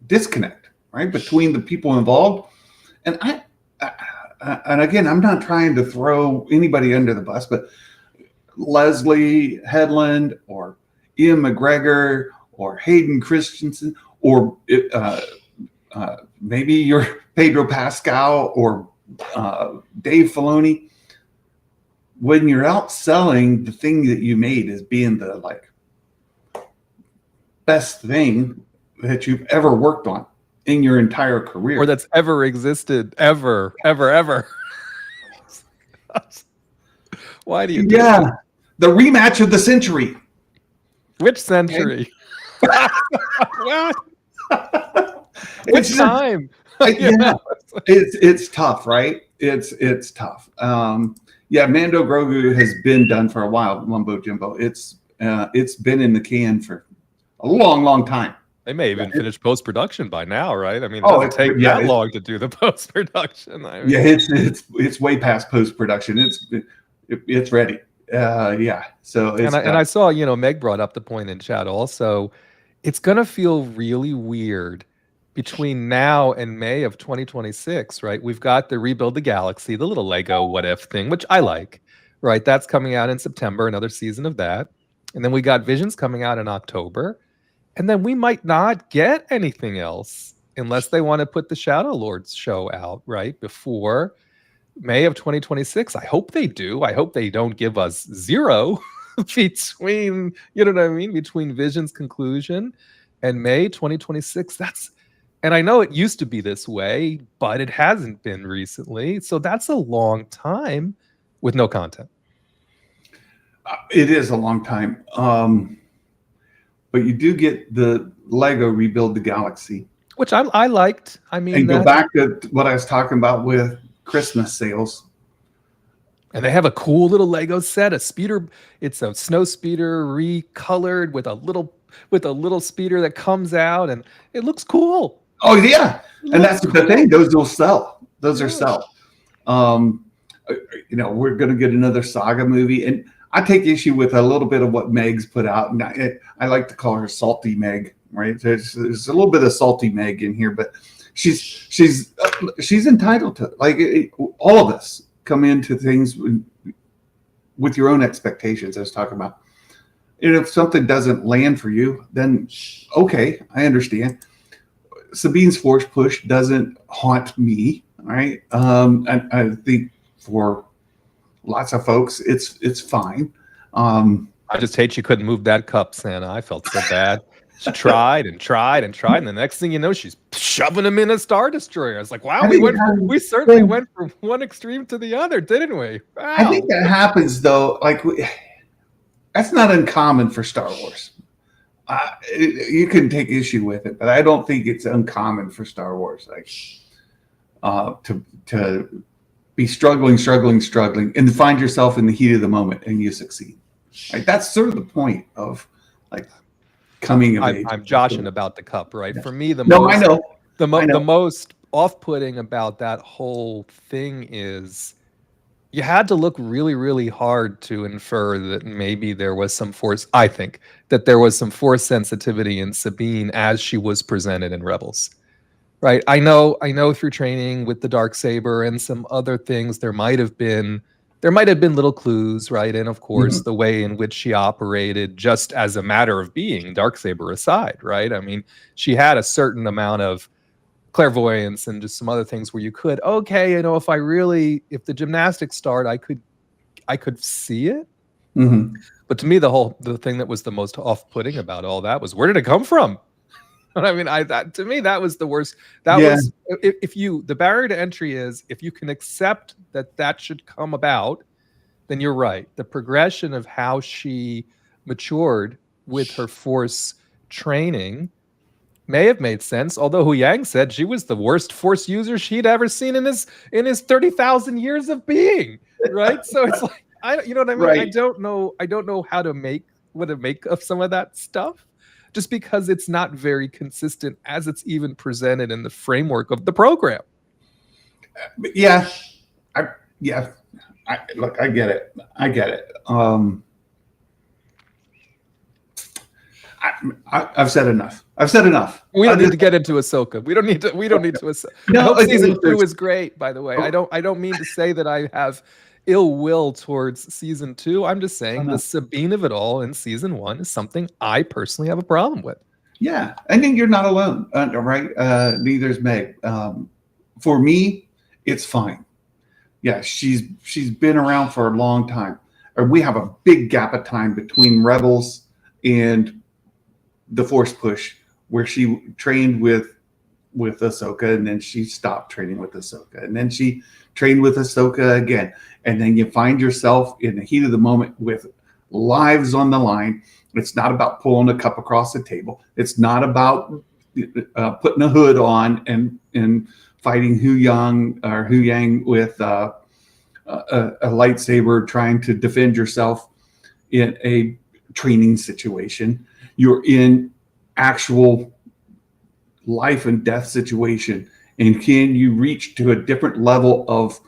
B: disconnect, right, between the people involved. And and again, I'm not trying to throw anybody under the bus, but Leslie Headland or Ian McGregor or Hayden Christensen or maybe you're Pedro Pascal or Dave Filoni. When you're out selling the thing that you made as being the best thing that you've ever worked on in your entire career,
C: or that's ever existed, ever. Why do you do that?
B: The rematch of the century.
C: Which century? What? Which time?
B: It's tough, right? It's tough. Mando Grogu has been done for a while. Mumbo Jumbo. It's been in the can for a long time.
C: They may even finish post-production by now, right? I mean, it doesn't take that long to do the post-production.
B: It's way past post-production. It's ready. So it's
C: and I saw, Meg brought up the point in chat also. It's gonna feel really weird between now and May of 2026, right? We've got the Rebuild the Galaxy, the little Lego what if thing, which I like, right? That's coming out in September, another season of that. And then we got Visions coming out in October. And then we might not get anything else unless they want to put the Shadow Lords show out, right? Before May of 2026. I hope they do. I hope they don't give us zero between, between Vision's conclusion and May 2026. And I know it used to be this way, but it hasn't been recently. So that's a long time with no content.
B: It is a long time. But you do get the Lego Rebuild the Galaxy,
C: which I liked. I mean,
B: and go back to what I was talking about with Christmas sales.
C: And they have a cool little Lego set, a speeder. It's a snow speeder recolored with a little speeder that comes out, and it looks cool.
B: Oh yeah, and that's the thing. Those will sell. Those are sell. We're going to get another Saga movie, and I take issue with a little bit of what Meg's put out. And I like to call her Salty Meg, right? There's a little bit of Salty Meg in here, but she's entitled to it. All of us come into things with your own expectations. I was talking about. And if something doesn't land for you, then okay, I understand. Sabine's Force Push doesn't haunt me, right? And I think for lots of folks, it's fine.
C: I just hate she couldn't move that cup, Santa. I felt so bad. She tried and tried and tried, and the next thing you know, she's shoving him in a Star Destroyer. I was like, wow, we certainly went from one extreme to the other, didn't we? Wow.
B: I think that happens, though. That's not uncommon for Star Wars. You can take issue with it, but I don't think it's uncommon for Star Wars, to be struggling, and find yourself in the heat of the moment, and you succeed. Right? That's sort of the point of coming of age.
C: I'm joshing about the cup, right? Yeah. For me, the most off-putting about that whole thing is you had to look really, really hard to infer that maybe there was some force. I think that there was some force sensitivity in Sabine as she was presented in Rebels. Right. I know through training with the Darksaber and some other things, there might have been little clues, right? And of course, the way in which she operated just as a matter of being, Darksaber aside, right? I mean, she had a certain amount of clairvoyance and just some other things where you could, if the gymnastics start, I could see it.
B: Mm-hmm.
C: But to me, the thing that was the most off-putting about all that was, where did it come from? what I mean? To me, that was the worst. That
B: Yeah.
C: was if you the barrier to entry is if you can accept that should come about, then you're right. The progression of how she matured with her Force training may have made sense. Although Hu Yang said she was the worst Force user she'd ever seen in his 30,000 years of being. Right. So it's like you know what I mean?
B: Right.
C: I don't know how to make what to make of some of that stuff, just because it's not very consistent as it's even presented in the framework of the program.
B: Yeah. Look, I get it. I've said enough.
C: We don't need to get into Ahsoka. We don't need to.
B: No,
C: I hope
B: okay,
C: season
B: there's-
C: 2 is great. By the way, I don't mean to say that I have ill will towards season 2. I'm just saying
B: no.
C: the Sabine of it all in season 1 is something I personally have a problem with.
B: Yeah, I think you're not alone, right? Neither is Meg. For me, it's fine. Yeah, she's been around for a long time. Or we have a big gap of time between Rebels and the Force Push, where she trained with Ahsoka, and then she stopped training with Ahsoka, and then she trained with Ahsoka again, and then you find yourself in the heat of the moment with lives on the line. It's not about pulling a cup across the table. It's not about putting a hood on and fighting Hu Yang with a lightsaber, trying to defend yourself in a training situation. You're in actual life and death situation, and can you reach to a different level of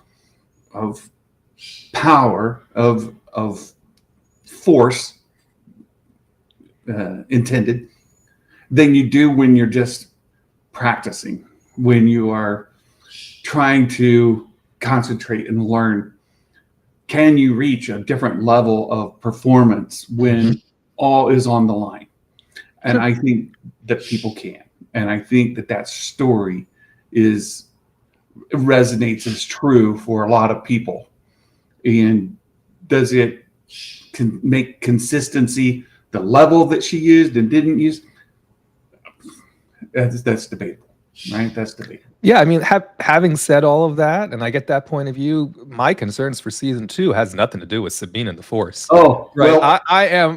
B: power of force intended than you do when you're just practicing, when you are trying to concentrate and learn? Can you reach a different level of performance when all is on the line? And I think that people can. And I think that story resonates as true for a lot of people. And does it make consistency the level that she used and didn't use? That's debatable, right? That's debatable.
C: Yeah, I mean, having said all of that, and I get that point of view, my concerns for season 2 has nothing to do with Sabine and the Force.
B: Oh,
C: right.
B: Well,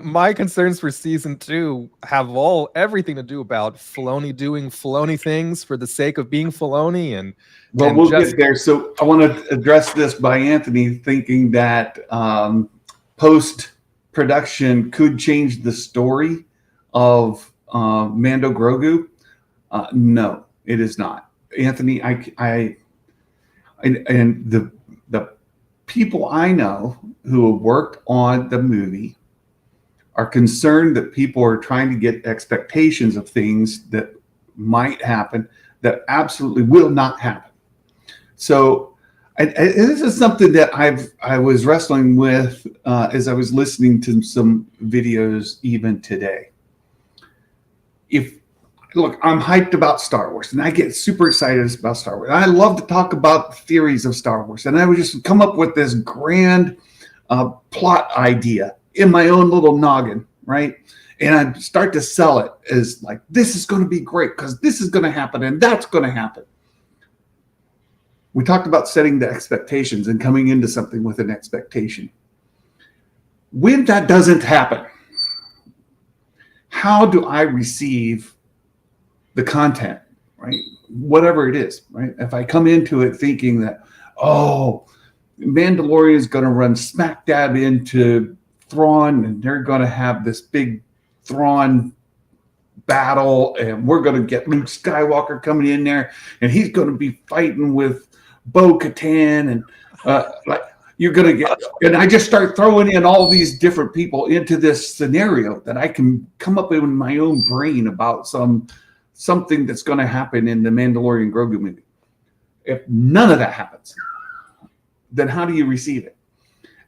C: My concerns for season 2 have everything to do about Filoni doing Filoni things for the sake of being Filoni, and
B: we'll get there. So I want to address this by Anthony thinking that post-production could change the story of Mando Grogu. No, it is not. Anthony, and the people I know who have worked on the movie are concerned that people are trying to get expectations of things that might happen that absolutely will not happen. So this is something that I was wrestling with as I was listening to some videos even today. Look, I'm hyped about Star Wars, and I get super excited about Star Wars. I love to talk about theories of Star Wars, and I would just come up with this grand plot idea in my own little noggin, right? And I'd start to sell it as like, this is going to be great because this is going to happen and that's going to happen. We talked about setting the expectations and coming into something with an expectation. When that doesn't happen, how do I receive the content, right? Whatever it is, right? If I come into it thinking that, Mandalorian is going to run smack dab into Thrawn, and they're going to have this big Thrawn battle, and we're going to get Luke Skywalker coming in there, and he's going to be fighting with Bo-Katan, and you're going to get, and I just start throwing in all these different people into this scenario that I can come up with in my own brain about something that's going to happen in the Mandalorian Grogu movie. If none of that happens, then how do you receive it?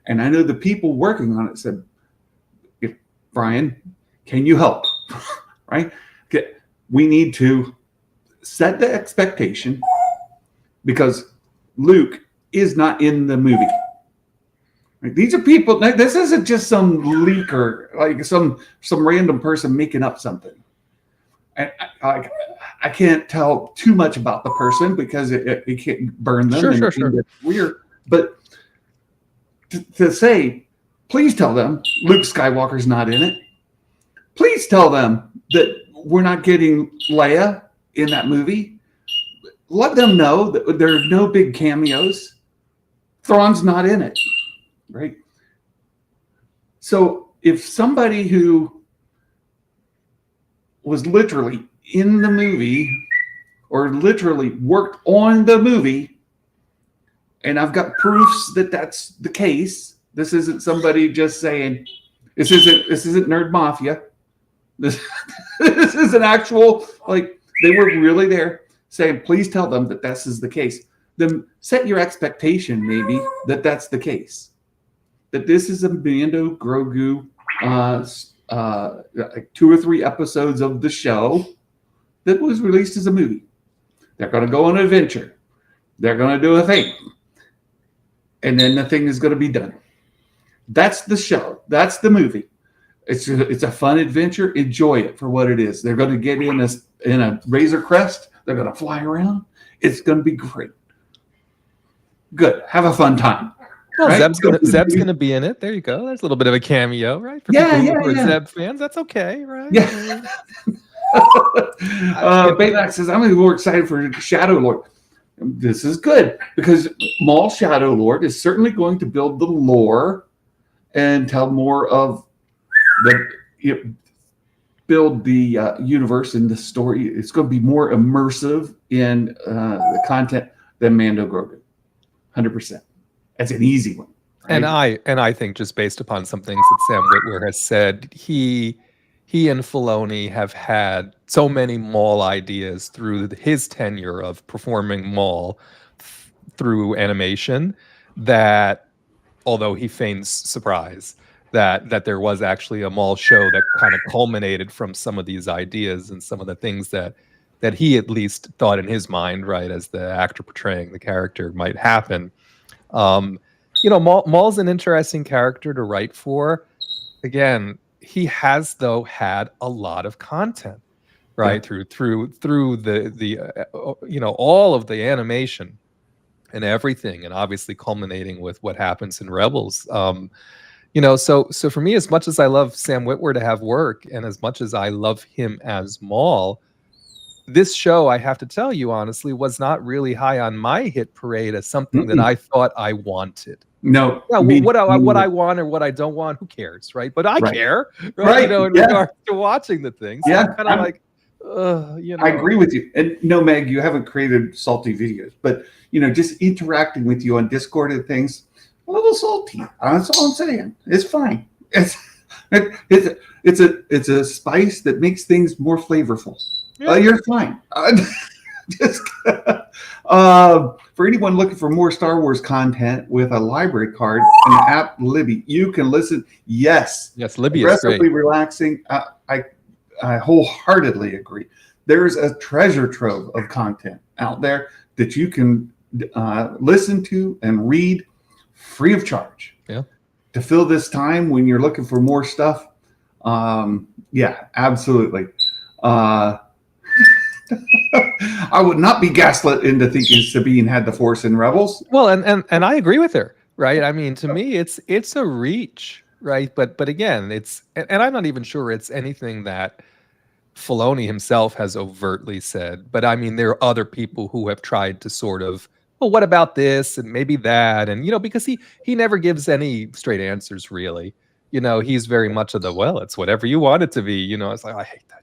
B: And I know the people working on it said, Brian, can you help? Right? We need to set the expectation because Luke is not in the movie. Right? These are people, this isn't just some leaker, like some random person making up something. I can't tell too much about the person because it can't burn them.
C: Sure.
B: And it's weird. But to say, please tell them Luke Skywalker's not in it. Please tell them that we're not getting Leia in that movie. Let them know that there are no big cameos. Thrawn's not in it, right? So if somebody who was literally in the movie or literally worked on the movie, and I've got proofs that that's the case. This isn't somebody just saying, this isn't Nerd Mafia. This is an actual, like, they were really there saying, please tell them that this is the case. Then set your expectation maybe that that's the case. That this is a Mando Grogu, like 2 or 3 episodes of the show that was released as a movie. They're going to go on an adventure. They're going to do a thing. And then the thing is going to be done. That's the show. That's the movie. It's a fun adventure. Enjoy it for what it is. They're going to get in a Razor Crest. They're going to fly around. It's going to be great. Good. Have a fun time.
C: Well,
B: right?
C: Zeb's gonna be in it. There you go. There's a little bit of a cameo, right? For people who are Zeb fans, that's okay, right?
B: Yeah. Baymax says, I'm more excited for Shadow Lord. This is good because Maul Shadow Lord is certainly going to build the lore and tell more of build the universe and the story. It's going to be more immersive in the content than Mando Grogu. 100%. That's an easy one. Right?
C: And I think just based upon some things that Sam Witwer has said, he and Filoni have had so many Maul ideas through his tenure of performing Maul through animation that, although he feigns surprise, that there was actually a Maul show that kind of culminated from some of these ideas and some of the things that he at least thought in his mind, right, as the actor portraying the character might happen. Maul's an interesting character to write for. Again, he has though had a lot of content, right, through the all of the animation and everything, and obviously culminating with what happens in Rebels. So for me, as much as I love Sam Witwer to have work, and as much as I love him as Maul, this show, I have to tell you honestly, was not really high on my hit parade as something that I thought I wanted.
B: No.
C: What I want or what I don't want, who cares, right? But I care, right? In regards to watching the thing. So I'm kind of like, I
B: agree with you. And no, Meg, you haven't created salty videos, but just interacting with you on Discord and things, a little salty. That's all I'm saying. It's fine. It's a spice that makes things more flavorful. You're fine. For anyone looking for more Star Wars content with a library card and the app Libby, you can listen. Yes,
C: Libby is great.
B: Relaxing. I wholeheartedly agree. There's a treasure trove of content out there that you can listen to and read free of charge.
C: Yeah.
B: To fill this time when you're looking for more stuff. Absolutely. I would not be gaslit into thinking Sabine had the Force in Rebels.
C: Well, and I agree with her, right? I mean, to me, it's a reach, right? But again, and I'm not even sure it's anything that Filoni himself has overtly said. But I mean, there are other people who have tried to sort of, well, what about this and maybe that, and because he never gives any straight answers really. He's very much of the, well, it's whatever you want it to be. It's like, I hate that.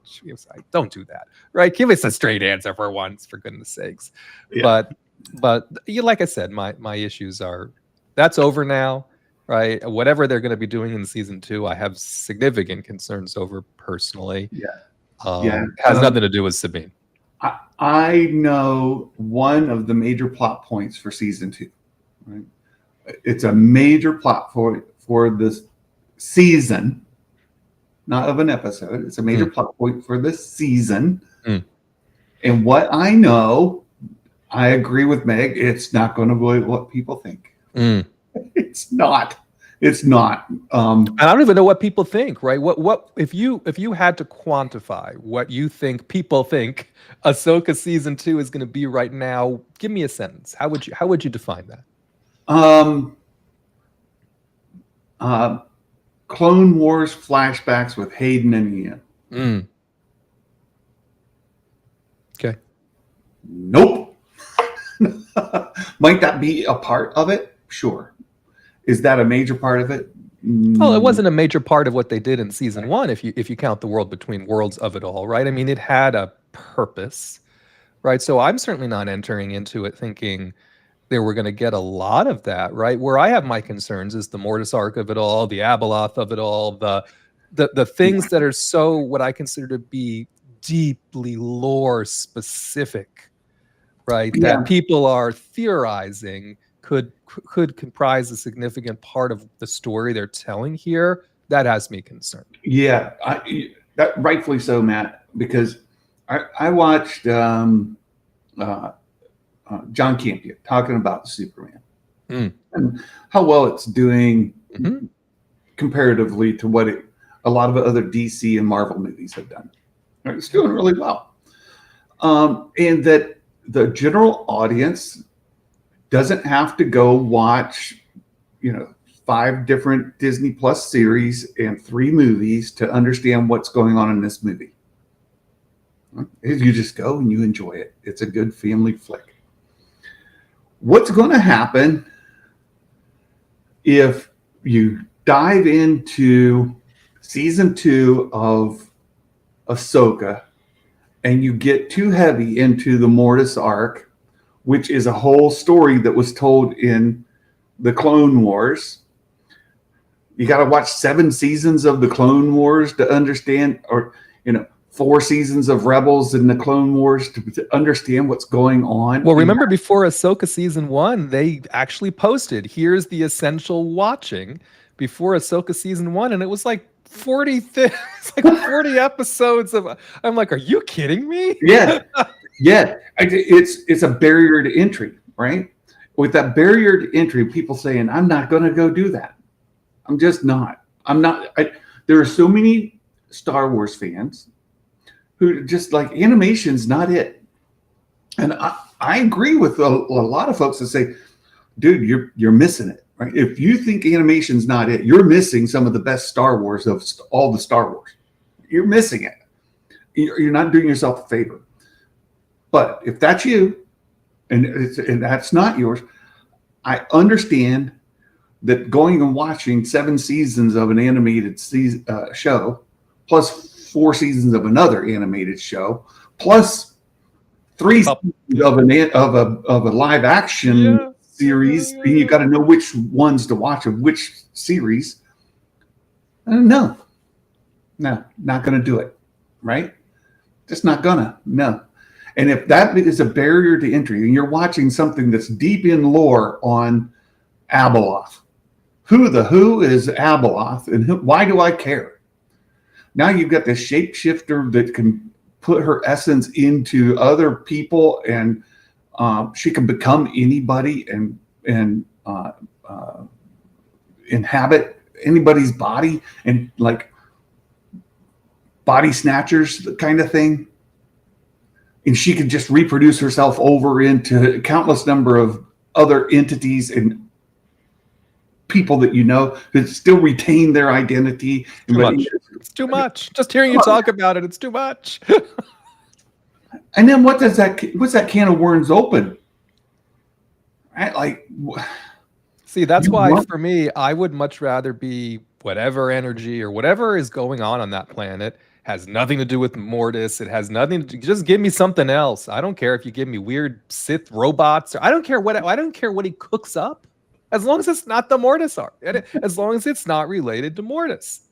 C: Don't do that, right? Give us a straight answer for once, for goodness sakes. Yeah. But like I said, my issues are, that's over now, right? Whatever they're going to be doing in season 2, I have significant concerns over personally. Has nothing to do with Sabine.
B: I know one of the major plot points for season 2, right? It's a major plot point for this season, not of an episode. It's a major plot point for this season. And what I know, I agree with Meg, it's not going to be what people think. It's not. It's not.
C: And I don't even know what people think, right? What if you had to quantify what you think people think Ahsoka season 2 is going to be right now? Give me a sentence. How would you define that?
B: Um, uh, Clone Wars flashbacks with Hayden and Ian.
C: Mm. Okay.
B: Nope. Might that be a part of it? Sure. Is that a major part of it?
C: Well, it wasn't a major part of what they did in season 1 if you count the world between worlds of it all, right? I mean, it had a purpose, right? So I'm certainly not entering into it thinking they were going to get a lot of that, right? Where I have my concerns is the Mortis arc of it all, the Abeloth of it all, the things that are so what I consider to be deeply lore specific, right?
B: Yeah.
C: That people are theorizing could comprise a significant part of the story they're telling here. That has me concerned.
B: Yeah, that rightfully so, Matt, because I watched John Campion talking about Superman and how well it's doing comparatively to what a lot of other DC and Marvel movies have done. It's doing really well, and that the general audience doesn't have to go watch, 5 different Disney Plus series and 3 movies to understand what's going on in this movie. You just go and you enjoy it. It's a good family flick. What's going to happen if you dive into season 2 of Ahsoka and you get too heavy into the Mortis arc, which is a whole story that was told in the Clone Wars? You got to watch 7 seasons of the Clone Wars to understand, or 4 seasons of Rebels in the Clone Wars to understand what's going on.
C: Well, remember before Ahsoka season 1, they actually posted, here's the essential watching before Ahsoka season 1, and it was like 40 things, like 40 episodes of. I'm like, are you kidding me?
B: Yeah. It's a barrier to entry, right? With that barrier to entry, people saying, I'm not going to go do that. I'm just not. There are so many Star Wars fans who just like animation's not it. And I agree with a lot of folks that say, dude, you're missing it, right? If you think animation's not it, you're missing some of the best Star Wars of all the Star Wars. You're missing it. You're not doing yourself a favor. But if that's you, and that's not yours, I understand that going and watching 7 seasons of an animated show, plus 4 seasons of another animated show, plus 3 seasons of a live action series, and you got to know which ones to watch of which series. No, not going to do it, right? Just not gonna. No. And if that is a barrier to entry, and you're watching something that's deep in lore on Abeloth, who is Abeloth, and why do I care? Now you've got this shapeshifter that can put her essence into other people, and she can become anybody and inhabit anybody's body, and like body snatchers, the kind of thing. And she could just reproduce herself over into a countless number of other entities and people that that still retain their identity.
C: It's too much. Just hearing you talk about it, it's too much.
B: And then what's that can of worms open? Right? Like,
C: see, that's why for me, I would much rather be whatever energy or whatever is going on that planet. Has nothing to do with Mortis. It has nothing to just give me something else. I don't care if you give me weird Sith robots. I don't care what he cooks up, as long as it's not the Mortis arc. As long as it's not related to Mortis,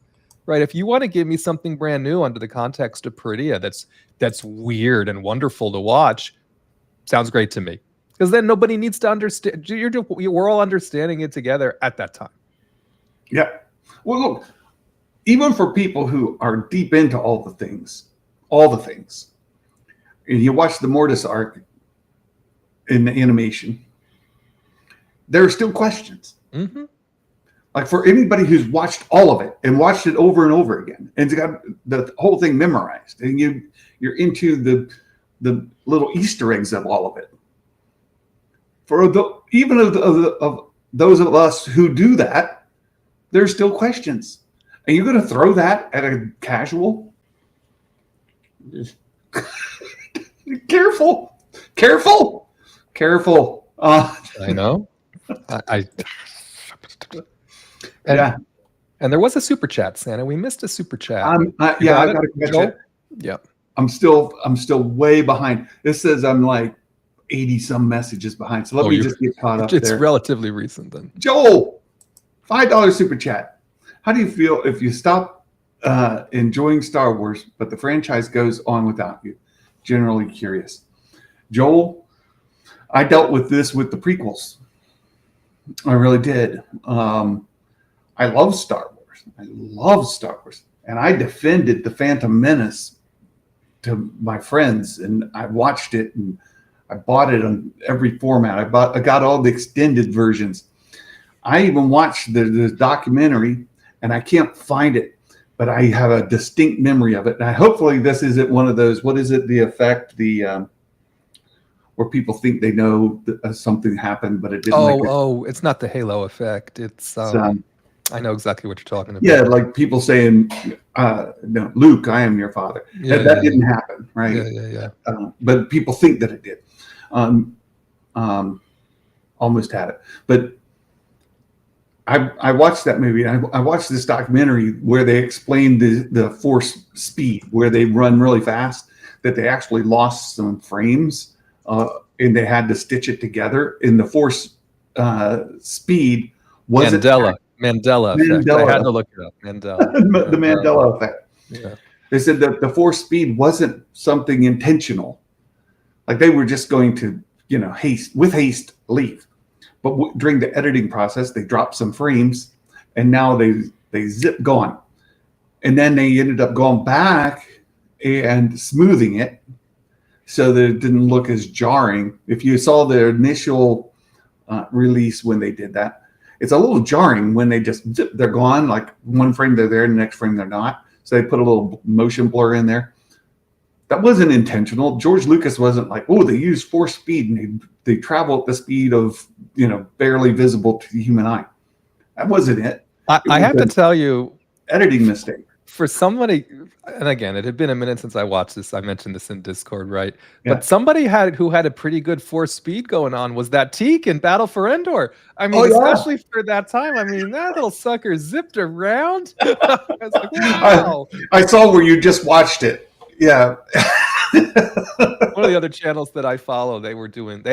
C: right? If you want to give me something brand new under the context of Peridea, that's weird and wonderful to watch, sounds great to me. Because then nobody needs to understand. We're all understanding it together at that time.
B: Yeah. Well, look. Even for people who are deep into all the things, and you watch the Mortis arc in the animation, there are still questions.
C: Mm-hmm.
B: Like for anybody who's watched all of it and watched it over and over again, and got the whole thing memorized, and you're into the little Easter eggs of all of it. For even of those of us who do that, there's still questions. And you're going to throw that at a casual? Careful.
C: I know.
B: Yeah.
C: And there was a super chat, Santa. We missed a super chat.
B: I got to catch it.
C: Yeah.
B: I'm still way behind. It says I'm like 80 some messages behind. So let me just get caught up.
C: It's
B: there.
C: relatively recent then.
B: Joel, $5 super chat. How do you feel if you stop enjoying Star Wars, but the franchise goes on without you? Generally curious. Joel, I dealt with this with the prequels. I really did. I love Star Wars. And I defended The Phantom Menace to my friends, and I watched it, and I bought it on every format. I got all the extended versions. I even watched the documentary, and I can't find it, but I have a distinct memory of it. And hopefully this isn't one of those, what is it, the effect, where people think they know that something happened, but it didn't.
C: It's not the halo effect. It's I know exactly what you're talking about.
B: Yeah, like people saying, no, Luke, I am your father. That didn't happen, right?
C: Yeah.
B: But people think that it did. Almost had it. But I watched that movie. I watched this documentary where they explained the force speed, where they run really fast, that they actually lost some frames, and they had to stitch it together. In the force speed wasn't
C: Mandela effect. I had to look it up.
B: The Mandela effect.
C: Yeah.
B: They said that the force speed wasn't something intentional. Like they were just going to, haste leave. But during the editing process, they dropped some frames, and now they zip gone. And then they ended up going back and smoothing it so that it didn't look as jarring. If you saw the initial release when they did that, it's a little jarring when they just zip, they're gone. Like one frame they're there, and the next frame they're not. So they put a little motion blur in there. That wasn't intentional. George Lucas wasn't like, oh, they used force speed and they travel at the speed of, barely visible to the human eye. That wasn't it.
C: I have to tell you,
B: editing mistake.
C: For somebody, and again, it had been a minute since I watched this. I mentioned this in Discord, right?
B: Yeah.
C: But somebody who had a pretty good force speed going on was that Teak in Battle for Endor. I mean, especially for that time. I mean, that little sucker zipped around. I was like, wow.
B: I saw where you just watched it. Yeah.
C: One of the other channels that I follow, they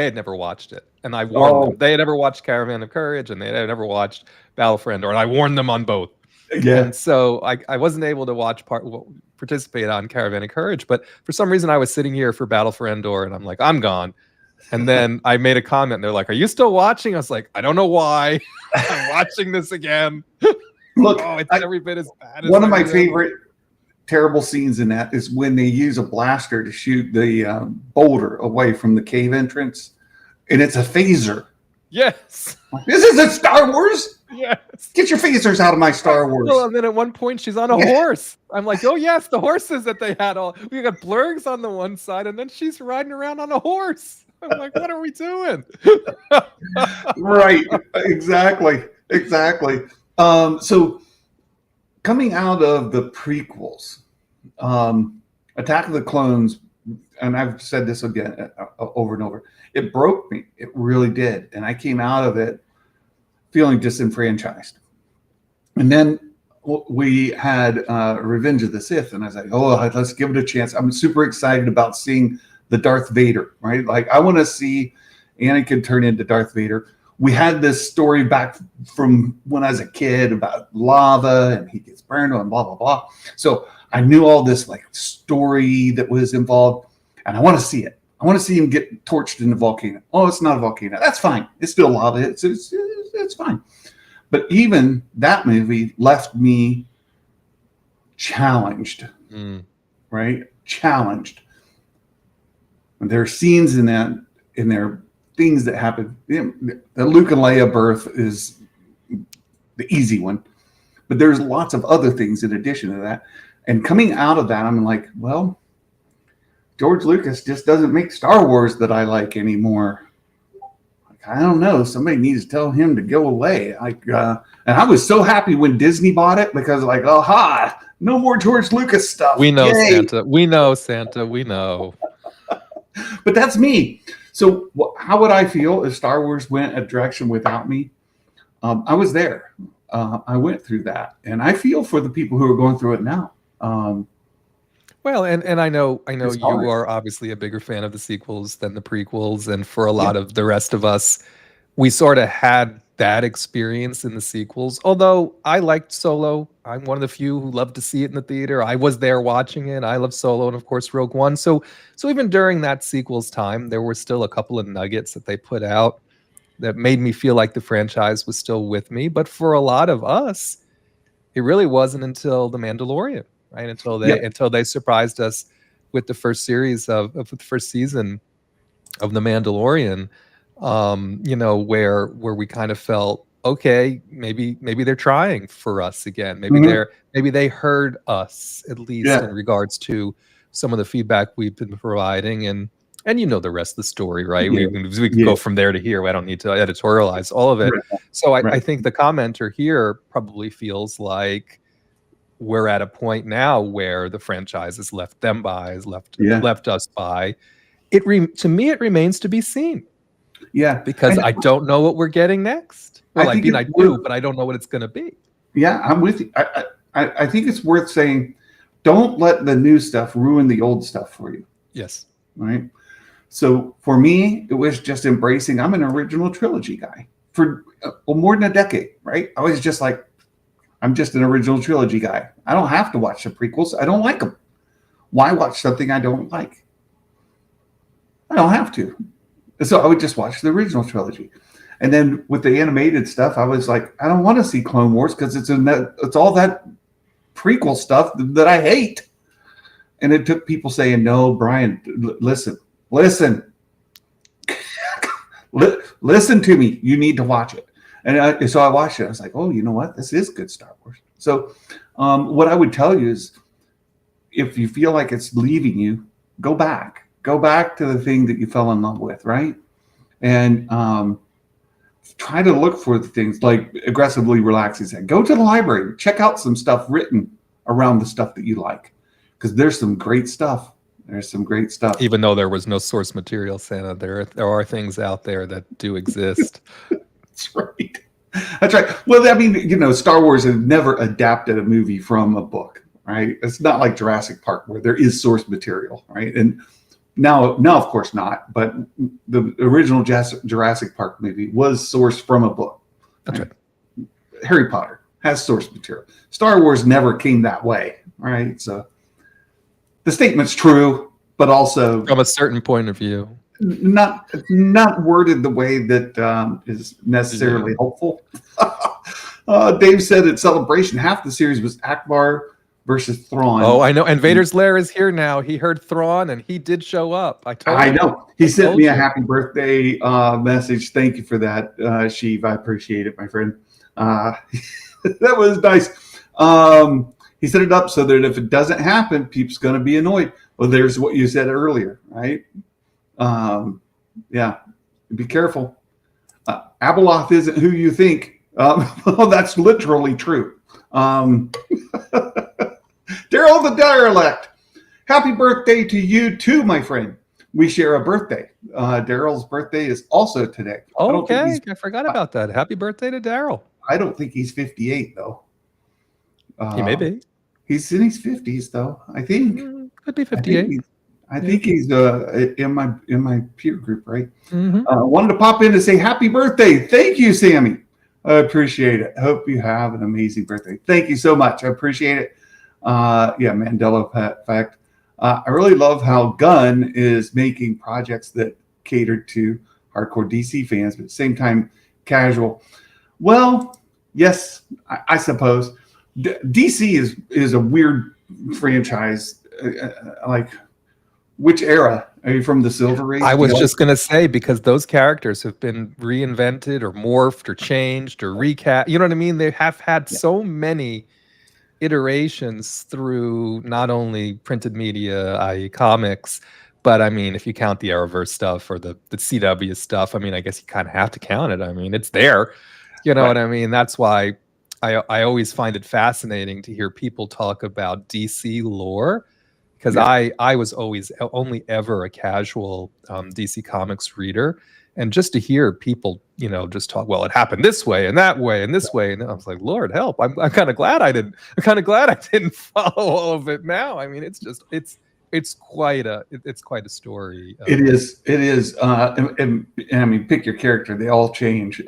C: had never watched it. And I warned them. They had never watched Caravan of Courage, and they had never watched Battle for Endor. And I warned them on both.
B: Yeah.
C: And so I wasn't able to participate on Caravan of Courage, but for some reason I was sitting here for Battle for Endor, and I'm like, I'm gone. And then I made a comment, and they're like, are you still watching? I was like, I don't know why. I'm watching this again.
B: Look,
C: it's every bit as bad as
B: one of my favorite terrible scenes in that is when they use a blaster to shoot the boulder away from the cave entrance, and it's a phaser.
C: Yes.
B: This isn't Star Wars.
C: Yes.
B: Get your phasers out of my Star Wars.
C: Well, and then at one point she's on a horse. I'm like, oh yes, the horses that they had we got blurgs on the one side, and then she's riding around on a horse. I'm like, what are we doing?
B: Right. Exactly. So coming out of the prequels, Attack of the Clones, and I've said this again over and over, it broke me. It really did. And I came out of it feeling disenfranchised. And then we had Revenge of the Sith, and I was like, oh, let's give it a chance. I'm super excited about seeing the Darth Vader, right? Like, I want to see Anakin turn into Darth Vader. We had this story back from when I was a kid about lava, and he gets burned and blah, blah, blah. So I knew all this like story that was involved, and I want to see it. I want to see him get torched in the volcano. Oh, it's not a volcano. That's fine. It's still lava. It's fine. But even that movie left me challenged, right? Challenged. And there are scenes in that, and there are things that happen. The Luke and Leia birth is the easy one. But there's lots of other things in addition to that. And coming out of that, I'm like, well, George Lucas just doesn't make Star Wars that I like anymore. Like, I don't know. Somebody needs to tell him to go away. And I was so happy when Disney bought it because like, aha, no more George Lucas stuff.
C: We know,
B: Yay.
C: Santa. We know, Santa. We know.
B: But that's me. So how would I feel if Star Wars went a direction without me? I was there. I went through that, and I feel for the people who are going through it now.
C: Well, and I know
B: It's
C: you
B: hard.
C: are obviously a bigger fan of the sequels than the prequels, and for a lot of the rest of us, we sort of had that experience in the sequels. Although I liked Solo, I'm one of the few who loved to see it in the theater. I was there watching it. I love Solo, and of course Rogue One. So even during that sequels time, there were still a couple of nuggets that they put out that made me feel like the franchise was still with me. But for a lot of us, it really wasn't until The Mandalorian, right? Until they surprised us with the first series of the first season of The Mandalorian, where we kind of felt, okay, maybe they're trying for us again. Maybe they heard us, at least in regards to some of the feedback we've been providing, and the rest of the story, right?
B: Yeah.
C: We can go from there to here. I don't need to editorialize all of it.
B: Right.
C: So I think the commenter here probably feels like we're at a point now where the franchise has left us by. To me, it remains to be seen.
B: Yeah,
C: Because I don't know what we're getting next. Well, I do, but I don't know what it's going to be.
B: Yeah, I'm with you. I think it's worth saying, don't let the new stuff ruin the old stuff for you.
C: Yes.
B: Right. So for me, it was just embracing. I'm an original trilogy guy for more than a decade. Right. I was just like, I'm just an original trilogy guy. I don't have to watch the prequels. I don't like them. Why watch something I don't like? I don't have to. So I would just watch the original trilogy. And then with the animated stuff, I was like, I don't want to see Clone Wars because it's all that prequel stuff that I hate. And it took people saying, no, Brian, listen, listen to me. You need to watch it. And so I watched it. I was like, oh, you know what? This is good Star Wars. So what I would tell you is, if you feel like it's leaving you, go back. Go back to the thing that you fell in love with, right? And try to look for the things like aggressively relaxing. Go to the library. Check out some stuff written around the stuff that you like. Because there's some great stuff. There's some great stuff.
C: Even though there was no source material, Santa, there are things out there that do exist.
B: That's right. That's right. Well, I mean, Star Wars has never adapted a movie from a book, right? It's not like Jurassic Park where there is source material, right? And now, of course not. But the original Jurassic Park movie was sourced from a book.
C: That's right.
B: Harry Potter has source material. Star Wars never came that way, right? So the statement's true, but also
C: from a certain point of view,
B: not worded the way that is necessarily hopeful. Dave said at Celebration, half the series was Akbar versus Thrawn.
C: Oh, I know. And Vader's lair is here now. He heard Thrawn, and he did show up.
B: I know. He sent me a happy birthday message. Thank you for that, Sheev. I appreciate it, my friend. That was nice. He set it up so that if it doesn't happen, people's going to be annoyed. Well, there's what you said earlier, right? Yeah, be careful. Abeloth isn't who you think. Well, that's literally true. Daryl the Derelict, happy birthday to you too, my friend. We share a birthday. Daryl's birthday is also today.
C: Okay, I forgot about that. Happy birthday to Daryl.
B: I don't think he's 58 though.
C: He may be.
B: He's in his 50s though. I think
C: could be 58.
B: I think he's in my peer group, right?
C: Mm-hmm.
B: Wanted to pop in to say happy birthday. Thank you, Sammy. I appreciate it. Hope you have an amazing birthday. Thank you so much. I appreciate it. Mandela effect. I really love how Gunn is making projects that cater to hardcore DC fans, but at the same time, casual. Well, yes, I suppose. DC is a weird franchise. Like, which era Are you from the Silver Age?
C: I
B: Do
C: was
B: you
C: just going to say, because those characters have been reinvented or morphed or changed or recast. You know what I mean? They have had so many iterations through not only printed media, i.e. comics, but I mean, if you count the Arrowverse stuff or the CW stuff, I mean, I guess you kind of have to count it. I mean, it's there. You know
B: Right.
C: what I mean? That's why I always find it fascinating to hear people talk about DC lore, because
B: Yeah.
C: I was always only ever a casual DC Comics reader, and just to hear people, you know, just talk, well, it happened this way and that way and this way, and I was like, Lord help! I'm kind of glad I didn't. I'm kind of glad I didn't follow all of it now. I mean, it's quite a story.
B: It is. It is. And I mean, pick your character. They all change.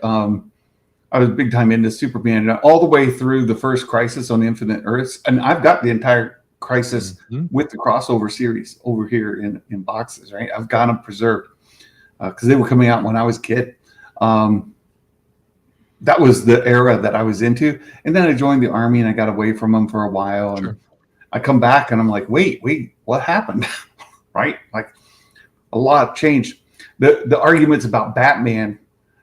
B: I was big time into Superman all the way through the first Crisis on Infinite Earths, and I've got the entire Crisis with the crossover series over here in boxes. Right, I've got them preserved because they were coming out when I was a kid. That was the era that I was into, and then I joined the Army and I got away from them for a while, and I come back and I'm like, wait, what happened? Right, like a lot changed. The arguments about Batman.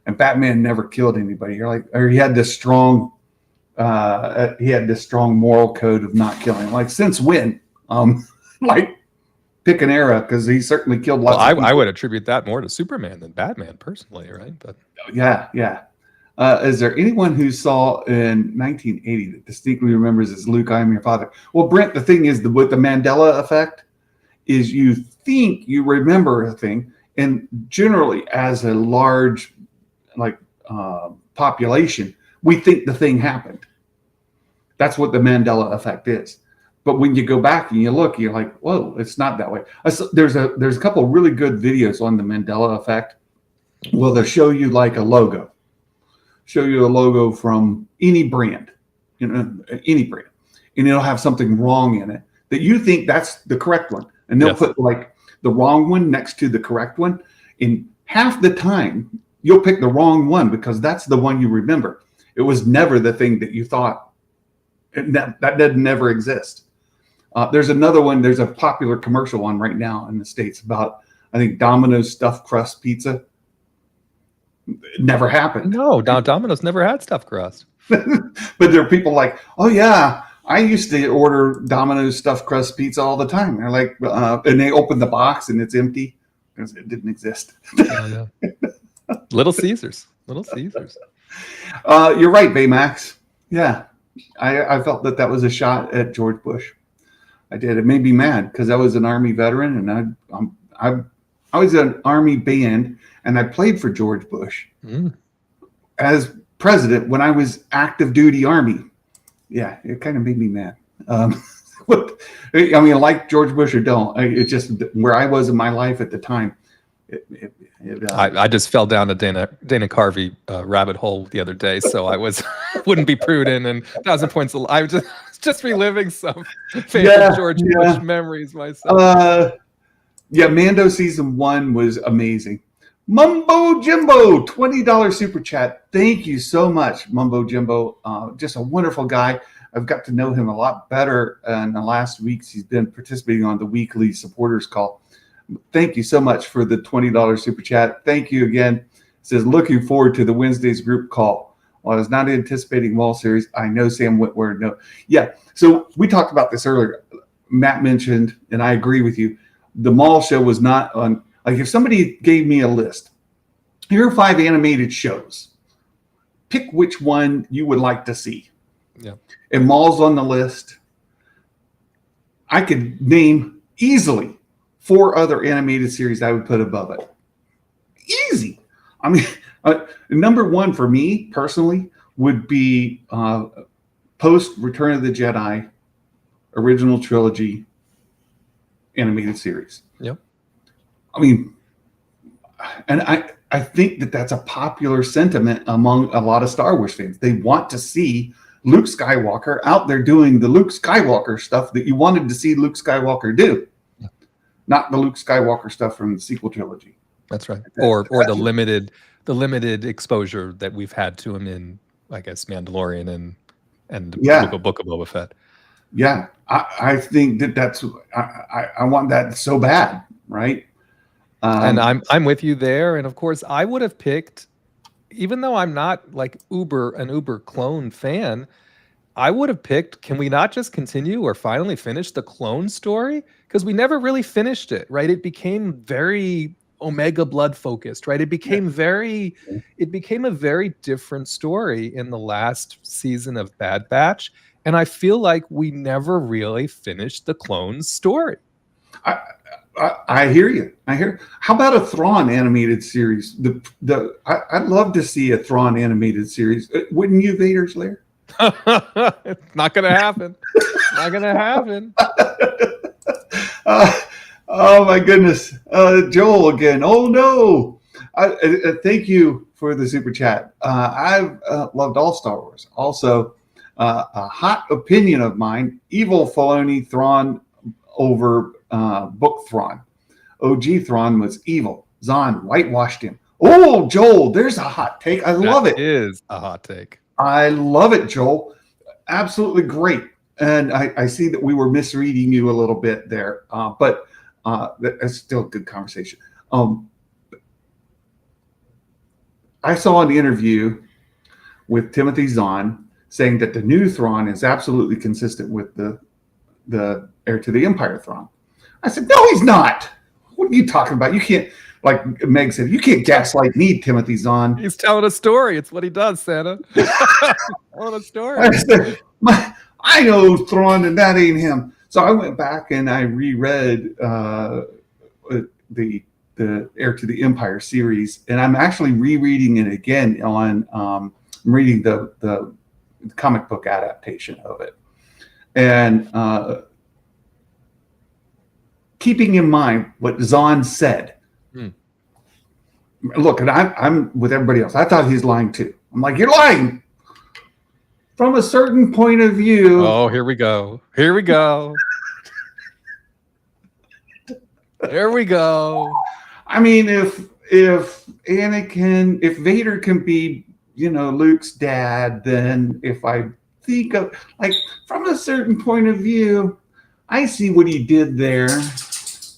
B: And Batman never killed anybody. You're like, or he had this strong moral code of not killing. Like, since when? Like, pick an era, because he certainly killed lots of people.
C: I would attribute that more to Superman than Batman personally, right? But
B: yeah. Is there anyone who saw in 1980 that distinctly remembers as Luke, I am your father? Well, Brent, the thing is, with the Mandela effect, is you think you remember a thing, and generally, as a large population, we think the thing happened. That's what the Mandela effect is. But when you go back and you look, you're like, whoa, it's not that way. There's a couple of really good videos on the Mandela effect. Well, they'll show you like a logo, from any brand, any brand, and it'll have something wrong in it that you think that's the correct one, and they'll put like the wrong one next to the correct one. In half the time, you'll pick the wrong one because that's the one you remember. It was never the thing that you thought. That did never exist. There's another one. There's a popular commercial one right now in the States about, I think, Domino's stuffed crust pizza. It never happened.
C: No, Domino's never had stuffed crust.
B: But there are people like, oh yeah, I used to order Domino's stuffed crust pizza all the time. They're like, and they open the box and it's empty because it didn't exist.
C: Oh, yeah. Little Caesars. You're
B: right, Baymax. Yeah, I felt that was a shot at George Bush. I did. It made me mad because I was an Army veteran, and I was an Army band, and I played for George Bush as president when I was active duty Army. Yeah, it kind of made me mad. I mean, like George Bush or don't, it's just where I was in my life at the time.
C: I just fell down a Dana Carvey rabbit hole the other day, so I wouldn't be prudent, and 1,000 points. I was just reliving some favorite George Bush memories myself.
B: Mando season 1 was amazing. Mumbo Jimbo, $20 super chat. Thank you so much, Mumbo Jimbo. Just a wonderful guy. I've got to know him a lot better in the last weeks. He's been participating on the weekly supporters call. Thank you so much for the $20 super chat. Thank you again. It says, looking forward to the Wednesday's group call. While I was not anticipating Mall series, I know Sam Witwer. No. Yeah. So we talked about this earlier. Matt mentioned, and I agree with you, the Mall show was not on. Like, if somebody gave me a list, here are 5 animated shows, pick which one you would like to see.
C: Yeah.
B: And Mall's on the list. I could name easily 4 other animated series I would put above it. Easy. I mean, number 1 for me personally would be post Return of the Jedi original trilogy animated series.
C: Yep.
B: I mean, and I think that's a popular sentiment among a lot of Star Wars fans. They want to see Luke Skywalker out there doing the Luke Skywalker stuff that you wanted to see Luke Skywalker do. Not the Luke Skywalker stuff from the sequel trilogy.
C: That's right. Or the limited exposure that we've had to him in, I guess, Mandalorian and the Book of Boba Fett.
B: Yeah, I think that's I want that so bad, right?
C: And I'm with you there. And of course, I would have picked, even though I'm not like an Uber clone fan, I would have picked, can we not just continue or finally finish the clone story? Because we never really finished it, right? It became very Omega blood focused, right? It became a very different story in the last season of Bad Batch. And I feel like we never really finished the clone's story.
B: I hear you. How about a Thrawn animated series? I'd love to see a Thrawn animated series. Wouldn't you, Vader Slayer?
C: It's not gonna happen. Not gonna happen.
B: Oh my goodness, Joel again. Oh no! Thank you for the super chat. I've loved all Star Wars. Also, a hot opinion of mine: evil Filoni Thrawn over book Thrawn. OG Thrawn was evil. Zahn whitewashed him. Oh, Joel, there's a hot take. I love it.
C: It is a hot take.
B: I love it, Joel. Absolutely great. And I see that we were misreading you a little bit there, but that's still a good conversation. I saw an interview with Timothy Zahn saying that the new Thrawn is absolutely consistent with the Heir to the Empire Thrawn. I said, no, he's not. What are you talking about? You can't, like Meg said, you can't gaslight me, Timothy Zahn.
C: He's telling a story. It's what he does, Santa. Telling a story.
B: I said, I know Thrawn, and that ain't him. So I went back and I reread the Heir to the Empire series, and I'm actually rereading it again on. I'm reading the comic book adaptation of it, and keeping in mind what Zahn said. Look, and I'm with everybody else. I thought he's lying too. I'm like, you're lying. From a certain point of view.
C: Oh, here we go. Here we go. There we go.
B: I mean, if Vader can be, Luke's dad, then if I think of, like, from a certain point of view, I see what he did there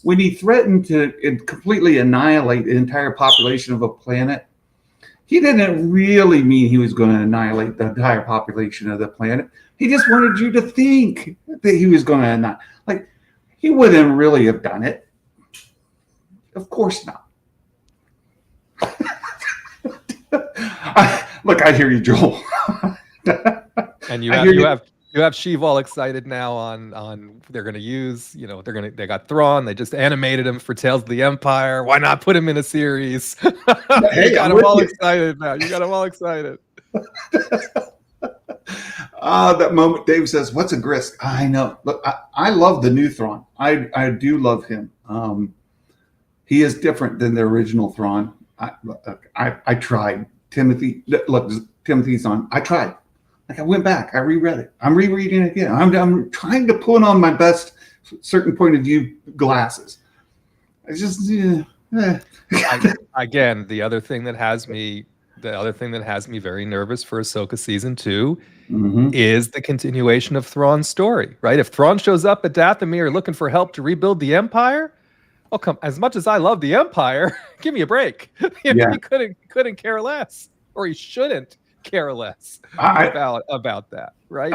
B: when he threatened to completely annihilate the entire population of a planet. He didn't really mean he was going to annihilate the entire population of the planet. He just wanted you to think that he was going to annihilate. Like, he wouldn't really have done it. Of course not. Look, I hear you, Joel.
C: And you have Sheev all excited now on they're going to use, they got Thrawn. They just animated him for Tales of the Empire. Why not put him in a series?
B: Hey,
C: you got him all excited now. You got him all excited.
B: That moment Dave says, what's a Grisk? I know. Look, I love the new Thrawn. I do love him. He is different than the original Thrawn. I tried. Timothy Zahn. I tried. Like, I went back. I reread it. I'm rereading it again. I'm trying to put on my best certain point of view glasses. It's just
C: again, the other thing that has me very nervous for Ahsoka season 2 is the continuation of Thrawn's story. Right? If Thrawn shows up at Dathomir looking for help to rebuild the Empire, as much as I love the Empire, give me a break. He couldn't care less, or he shouldn't care less about that, right?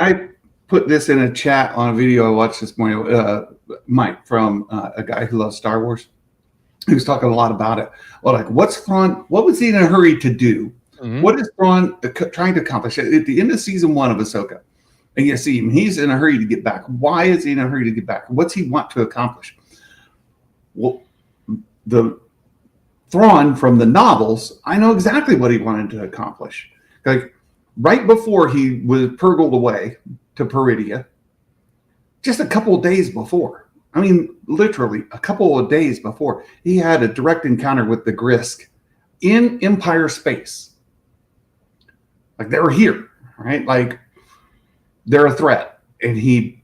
B: I put this in a chat on a video I watched this morning. Mike from a guy who loves Star Wars. He was talking a lot about it. Well, like, what's Thrawn? What was he in a hurry to do? What is Thrawn trying to accomplish? At the end of season 1 of Ahsoka, and you see him, he's in a hurry to get back. Why is he in a hurry to get back? What's he want to accomplish? Well, the Thrawn from the novels, I know exactly what he wanted to accomplish. Like, right before he was purgled away to Peridia, just a couple of days before, I mean, literally a couple of days before, he had a direct encounter with the Grisk in Empire space. Like, they were here, right? Like, they're a threat. And he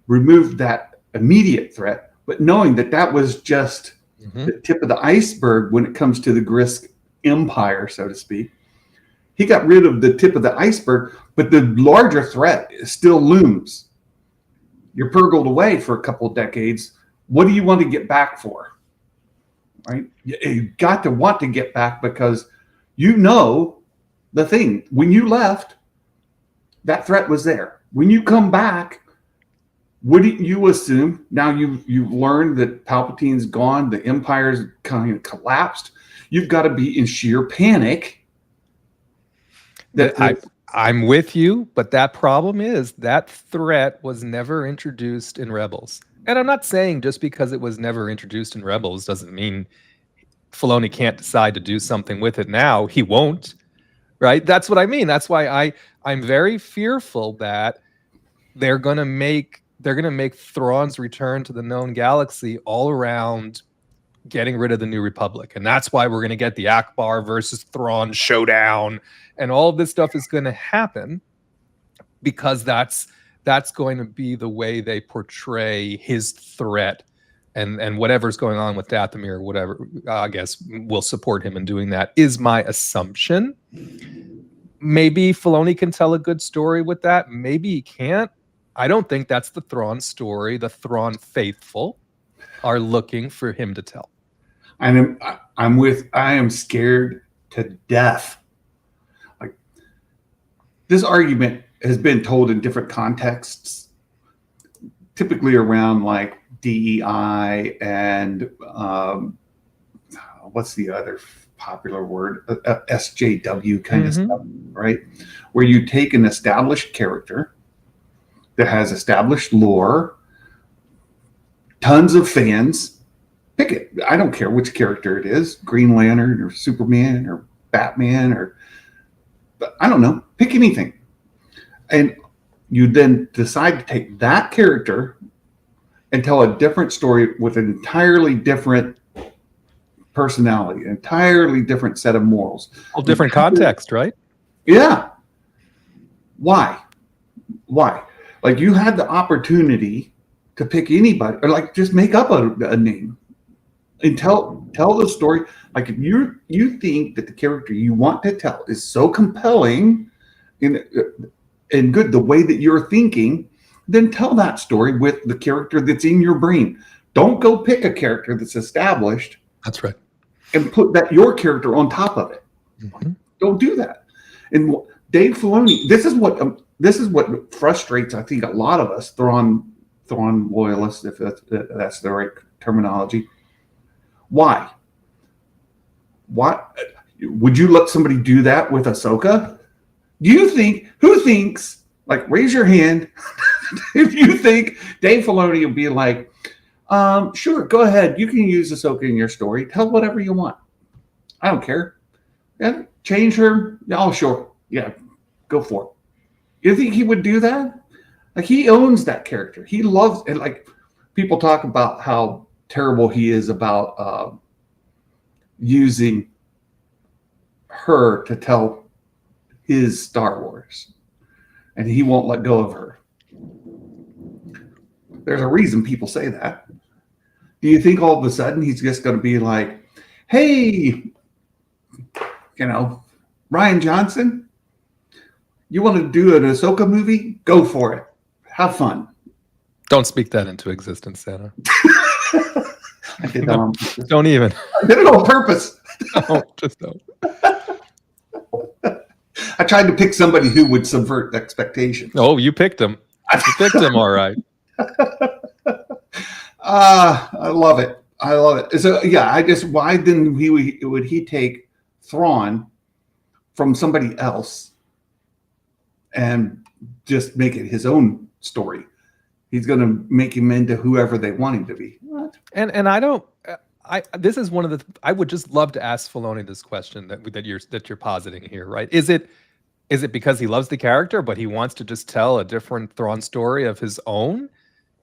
B: removed that immediate threat, but knowing that was just the tip of the iceberg when it comes to the Grisk Empire, so to speak. He got rid of the tip of the iceberg, but the larger threat still looms. You're purgled away for a couple of decades. What do you want to get back for? right? You got to want to get back because you know the thing. When you left, that threat was there. When you come back, wouldn't you assume now you've learned that Palpatine's gone, the Empire's kind of collapsed? You've got to be in sheer panic.
C: I'm with you, but that problem is that threat was never introduced in Rebels. And I'm not saying just because it was never introduced in Rebels doesn't mean Filoni can't decide to do something with it now. He won't, right? That's what I mean. That's why I'm very fearful that they're gonna make Thrawn's return to the known galaxy all around getting rid of the New Republic. And that's why we're gonna get the Akbar versus Thrawn showdown, and all of this stuff is gonna happen because that's going to be the way they portray his threat. And whatever's going on with Dathomir, whatever, I guess will support him in doing that, is my assumption. Maybe Filoni can tell a good story with that. Maybe he can't. I don't think that's the Thrawn story the Thrawn faithful are looking for him to tell.
B: I am scared to death. Like, this argument has been told in different contexts, typically around like DEI and what's the other popular word? SJW kind of stuff, right? Where you take an established character that has established lore, tons of fans, pick it. I don't care which character it is, Green Lantern or Superman or Batman or, I don't know, pick anything. And you then decide to take that character and tell a different story with an entirely different personality, entirely different set of morals.
C: Well, different context, right?
B: Yeah. Why? Like, you had the opportunity to pick anybody, or like just make up a name and tell the story. Like, if you think that the character you want to tell is so compelling and good the way that you're thinking, then tell that story with the character that's in your brain. Don't go pick a character that's established.
C: That's right.
B: And put your character on top of it. Mm-hmm. Don't do that. And Dave Filoni, this is what frustrates, I think, a lot of us Thrawn loyalists, if that's the right terminology. Why? What would you let somebody do that with Ahsoka? Who thinks, like, raise your hand if you think Dave Filoni will be like, sure, go ahead. You can use Ahsoka in your story. Tell whatever you want. I don't care. Yeah, change her. Oh, sure. Yeah, go for it. You think he would do that? Like, he owns that character. He loves it. Like, people talk about how terrible he is about using her to tell his Star Wars, and he won't let go of her. There's a reason people say that. Do you think all of a sudden he's just going to be like, hey, Rian Johnson, you want to do an Ahsoka movie? Go for it. Have fun.
C: Don't speak that into existence, Santa.
B: I did that on purpose.
C: Don't even.
B: I did it on purpose.
C: No, just don't.
B: I tried to pick somebody who would subvert expectations.
C: Oh, you picked him. You picked him, all right.
B: I love it. So yeah, why then would he take Thrawn from somebody else and just make it his own story? He's going to make him into whoever they want him to be. What?
C: And this is one of the. I would just love to ask Filoni this question that you're positing here, right? Is it because he loves the character, but he wants to just tell a different Thrawn story of his own?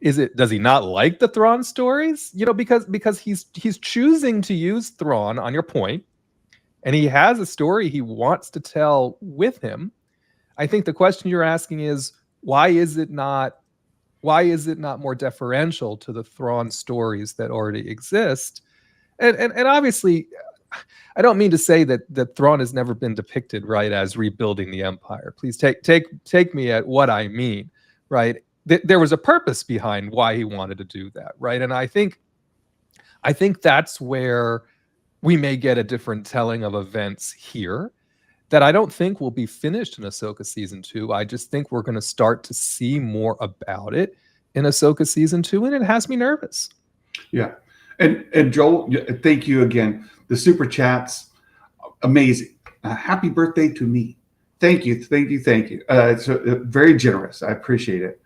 C: Does he not like the Thrawn stories? Because he's choosing to use Thrawn, on your point, and he has a story he wants to tell with him. I think the question you're asking is, why is it not more deferential to the Thrawn stories that already exist? And obviously, I don't mean to say that Thrawn has never been depicted, right, as rebuilding the Empire. Please take me at what I mean, right? There was a purpose behind why he wanted to do that, right? And I think I think that's where we may get a different telling of events here that I don't think will be finished in Ahsoka season 2. I just think we're going to start to see more about it in Ahsoka season 2, and it has me nervous.
B: Yeah. And Joel, thank you again. The super chats, amazing. Happy birthday to me. Thank you. It's very generous. I appreciate it.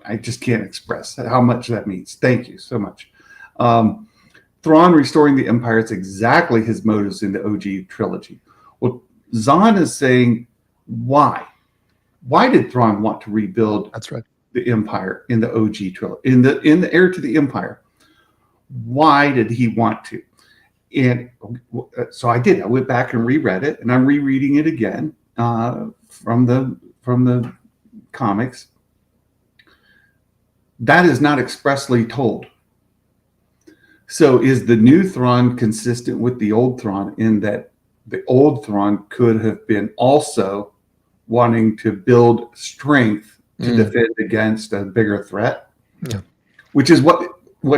B: I just can't express how much that means. Thank you so much. Thrawn restoring the Empire is exactly his motives in the OG trilogy. Well, Zahn is saying, why? Why did Thrawn want to rebuild
C: That's right.
B: the Empire in the OG trilogy, in the Heir to the Empire? Why did he want to? And so I did. I went back and reread it, and I'm rereading it again from the comics. That is not expressly told. So is the new Thrawn consistent with the old Thrawn in that the old Thrawn could have been also wanting to build strength to defend against a bigger threat?
C: Yeah.
B: Which is what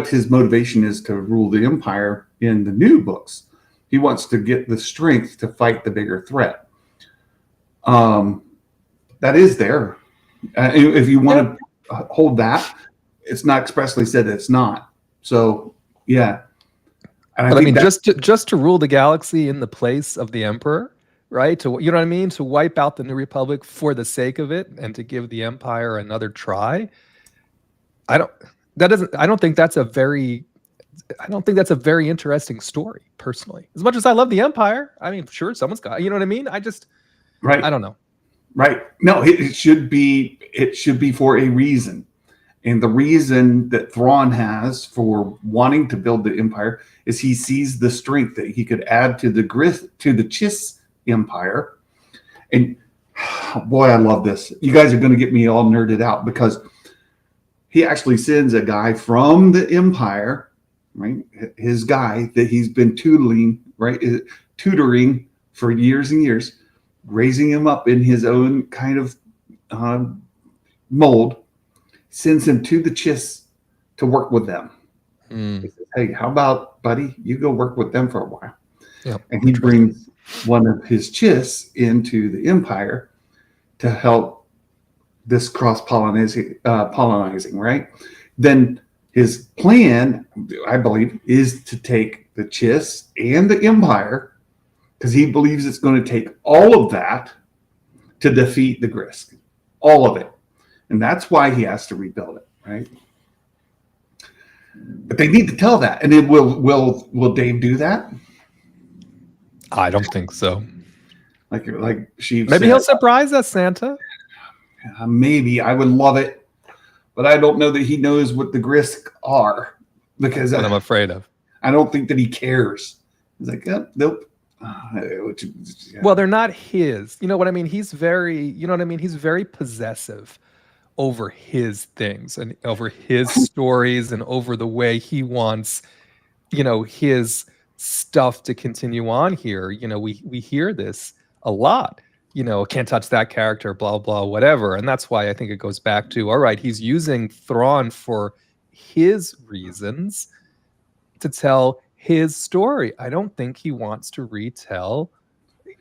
B: his motivation is to rule the Empire in the new books. He wants to get the strength to fight the bigger threat. That is there. If you want to hold that, it's not expressly said that it's not. So, yeah. And
C: But I mean, just to rule the galaxy in the place of the Emperor, right? To, you know what I mean? To wipe out the New Republic for the sake of it and to give the Empire another try. I don't think that's a very interesting story, personally. As much as I love the Empire, I mean, sure, someone's got, you know what I mean? I don't know.
B: Right. No, it should be for a reason. And the reason that Thrawn has for wanting to build the Empire is he sees the strength that he could add to the Chiss Empire. And boy, I love this. You guys are going to get me all nerded out because he actually sends a guy from the Empire, right? His guy that he's been tutoring for years and years, raising him up in his own kind of mold, sends him to the Chiss to work with them. He says, hey, how about, buddy, you go work with them for a while.
C: Yep.
B: And he brings one of his Chiss into the Empire to help this cross-pollinizing, right? Then his plan, I believe, is to take the Chiss and the Empire, because he believes it's going to take all of that to defeat the Grisk. All of it. And that's why he has to rebuild it, right? But they need to tell that. And it will Dave do that?
C: I don't think so.
B: Like she
C: Maybe he'll surprise us, Santa.
B: Maybe. I would love it. But I don't know that he knows what the Grisk are, because
C: What I'm afraid of.
B: I don't think that he cares. He's like, nope.
C: Well, they're not his. You know what I mean? He's very possessive over his things and over his stories and over the way he wants, his stuff to continue on here. We hear this a lot. Can't touch that character, blah, blah, whatever. And that's why I think it goes back to, all right, he's using Thrawn for his reasons to tell his story. I don't think he wants to retell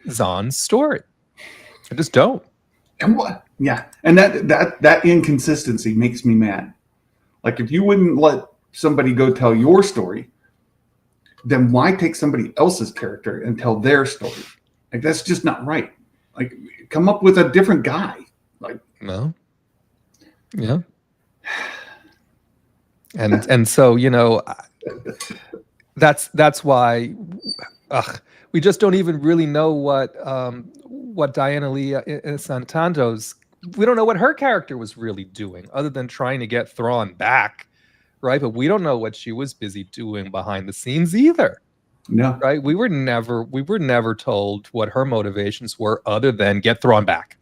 C: Zahn's story. I just don't.
B: And what? Yeah. And that inconsistency makes me mad. Like, if you wouldn't let somebody go tell your story, then why take somebody else's character and tell their story? Like, that's just not right. Like, come up with a different guy. Like,
C: no. Yeah. And so, that's why we just don't even really know what Diana Lee Santanto's, we don't know what her character was really doing other than trying to get Thrawn back, right? But we don't know what she was busy doing behind the scenes either.
B: No.
C: Right? We were never told what her motivations were other than get Thrawn back.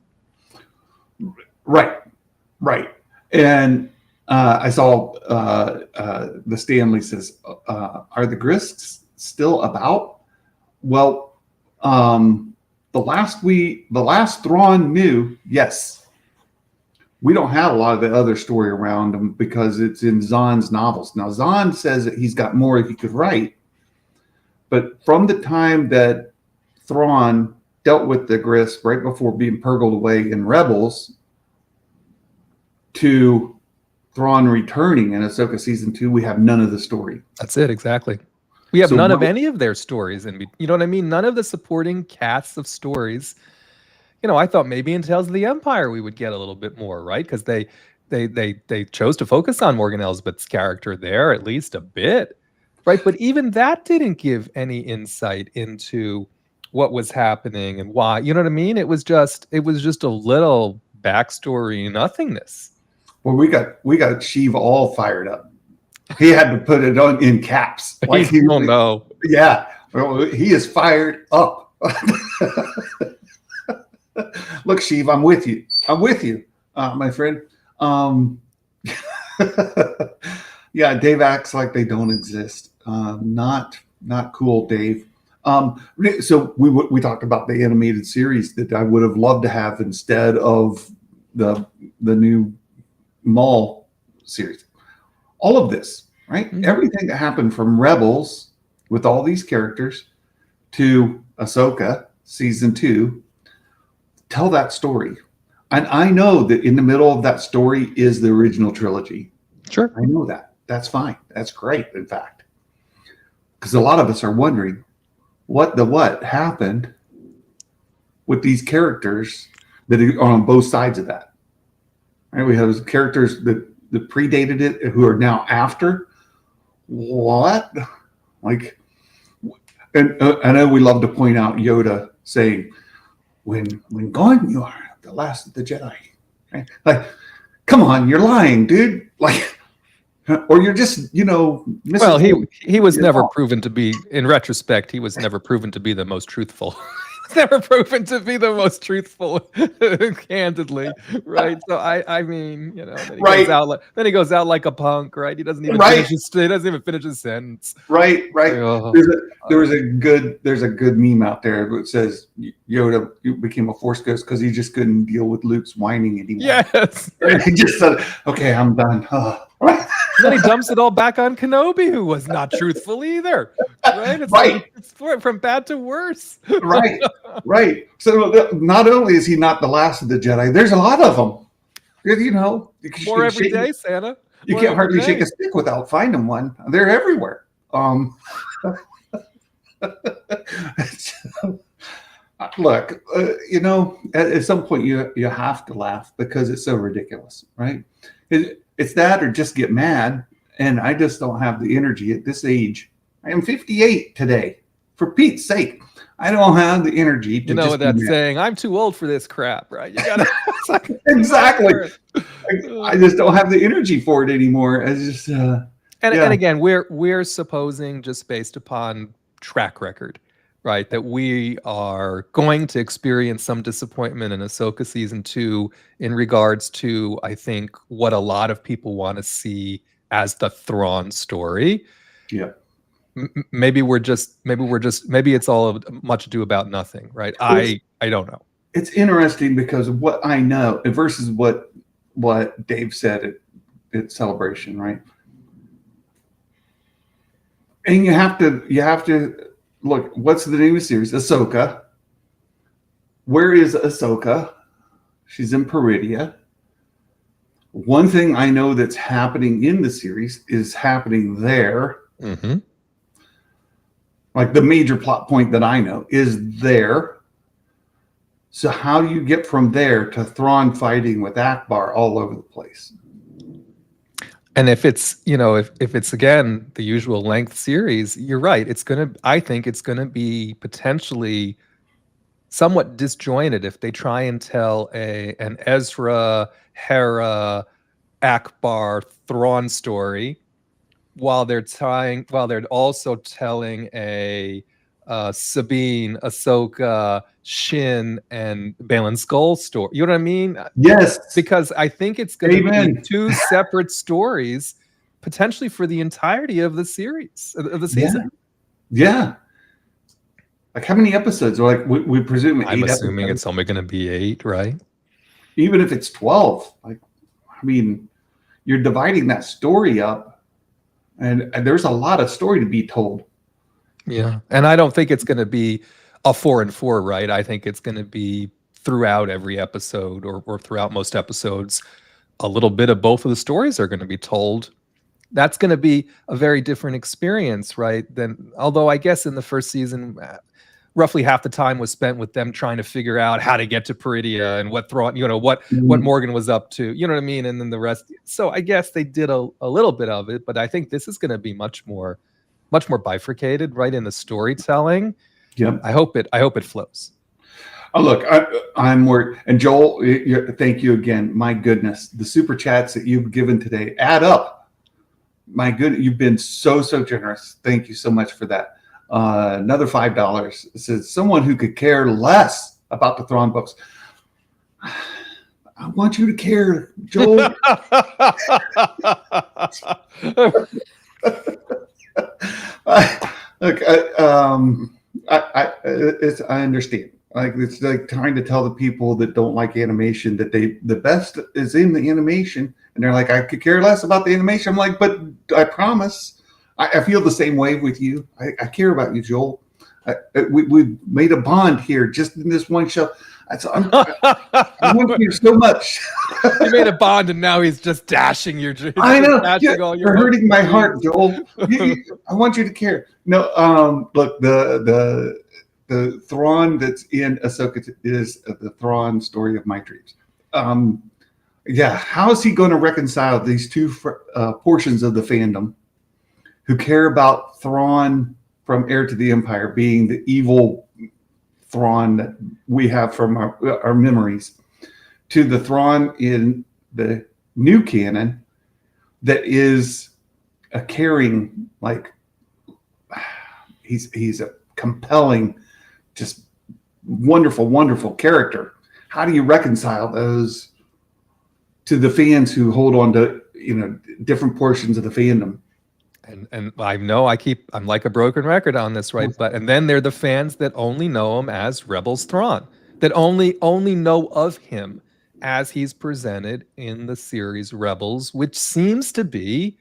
B: Right. And I saw the Stanley says, are the Grisks still about? Well, the last Thrawn knew, yes. we don't have a lot of the other story around him because it's in Zahn's novels. Now, Zahn says that he's got more he could write, but from the time that Thrawn dealt with the Gris right before being purgled away in Rebels to Thrawn returning in Ahsoka season 2, we have none of the story.
C: That's it, exactly. We have
B: So
C: none of
B: what-
C: any of their stories, and you know what I mean. None of the supporting casts of stories. You know, I thought maybe in Tales of the Empire we would get a little bit more, right? Because they chose to focus on Morgan Elsbeth's character there at least a bit, right? But even that didn't give any insight into what was happening and why. You know what I mean? It was just a little backstory nothingness.
B: Well, we got Sheev all fired up. He had to put it on in caps.
C: Like he don't know.
B: Yeah, well, he is fired up. Look, Sheev, I'm with you. My friend. Yeah, Dave acts like they don't exist. Not cool, Dave. So we talked about the animated series that I would have loved to have instead of the new Maul series. All of this, right?
C: Mm-hmm.
B: Everything that happened from Rebels with all these characters to Ahsoka season 2, tell that story. And I know that in the middle of that story is the original trilogy.
C: Sure.
B: I know that. That's fine. That's great, in fact. Because a lot of us are wondering what happened with these characters that are on both sides of that. Right? We have characters that predated it who are now after. What? Like, and I know we love to point out Yoda saying, when gone, you are the last of the Jedi. Right? Like, come on, you're lying, dude. Like, or you're just,
C: Well, he was never proven to be, in retrospect, he was never proven to be the most truthful. Never proven to be the most truthful, candidly, right? So I mean, then he goes out like a punk, right? He doesn't even finish his sentence.
B: Right.
C: Oh.
B: There's a good meme out there that says Yoda became a Force ghost because he just couldn't deal with Luke's whining anymore.
C: Yes.
B: And he just said, "Okay, I'm done." Right.
C: Then he dumps it all back on Kenobi, who was not truthful either. Right? It's from bad to worse.
B: Right. So not only is he not the last of the Jedi, there's a lot of them.
C: More every day, Santa.
B: You can't hardly shake a stick without finding one. They're everywhere. Look, at some point you have to laugh because it's so ridiculous, right? It's that or just get mad. And I just don't have the energy at this age. I am 58 today. For Pete's sake, I don't have the energy to
C: what that's saying? I'm too old for this crap, right? You gotta
B: exactly. I just don't have the energy for it anymore. I just
C: and again, we're supposing, just based upon track record, right, that we are going to experience some disappointment in Ahsoka season 2 in regards to, I think, what a lot of people want to see as the Thrawn story.
B: Yeah.
C: Maybe it's all much ado about nothing, right? I don't know.
B: It's interesting because of what I know versus what Dave said at Celebration, right? And you have to look, what's the name of the series? Ahsoka. Where is Ahsoka? She's in Peridia. One thing I know that's happening in the series is happening there.
C: Mm-hmm.
B: Like the major plot point that I know is there. So how do you get from there to Thrawn fighting with Akbar all over the place?
C: And if it's, if it's again the usual length series, you're right. I think it's gonna be potentially somewhat disjointed if they try and tell an Ezra, Hera, Akbar, Thrawn story while they're also telling a Sabine, Ahsoka, Shin, and Baylan Skoll story. You know what I mean?
B: Yes.
C: Because I think it's going to be two separate stories, potentially for the entirety of the series, of the season.
B: Yeah. Like how many episodes? Or like we presume 8
C: I'm assuming
B: episodes.
C: it's only going to be 8, right?
B: Even if it's 12, like I mean, you're dividing that story up, and there's a lot of story to be told.
C: Yeah. And I don't think it's going to be a 4 and 4, right? I think it's going to be throughout every episode or throughout most episodes. A little bit of both of the stories are going to be told. That's going to be a very different experience, right? Than, although I guess in the first season, roughly half the time was spent with them trying to figure out how to get to Peridia and what Thrawn, what Morgan was up to, you know what I mean? And then the rest. So I guess they did a little bit of it, but I think this is going to be much more bifurcated, right, in the storytelling.
B: Yep.
C: I hope it flows.
B: Oh, look, I'm worried. And Joel, thank you again. My goodness, the super chats that you've given today add up. My good, you've been so generous. Thank you so much for that. Another $5. It says someone who could care less about the Thrawn books. I want you to care, Joel. Look, I understand. Like, it's like trying to tell the people that don't like animation that the best is in the animation, and they're like, I could care less about the animation. I'm like, but I promise, I feel the same way with you. I care about you, Joel. We made a bond here just in this one show. I want you so much.
C: You made a bond, and now he's just dashing your dreams.
B: I know. You're hurting my heart, Joel. I want you to care. No, look, the Thrawn that's in Ahsoka is the Thrawn story of my dreams. Yeah, how is he going to reconcile these two portions of the fandom who care about Thrawn from Heir to the Empire being the evil Thrawn that we have from our memories, to the Thrawn in the new canon that is a caring, like, he's a compelling, just wonderful character. How do you reconcile those to the fans who hold on to different portions of the fandom?
C: And I know I'm like a broken record on this, right? But and then they're the fans that only know him as Rebels Thrawn, that only know of him as he's presented in the series Rebels, which seems to be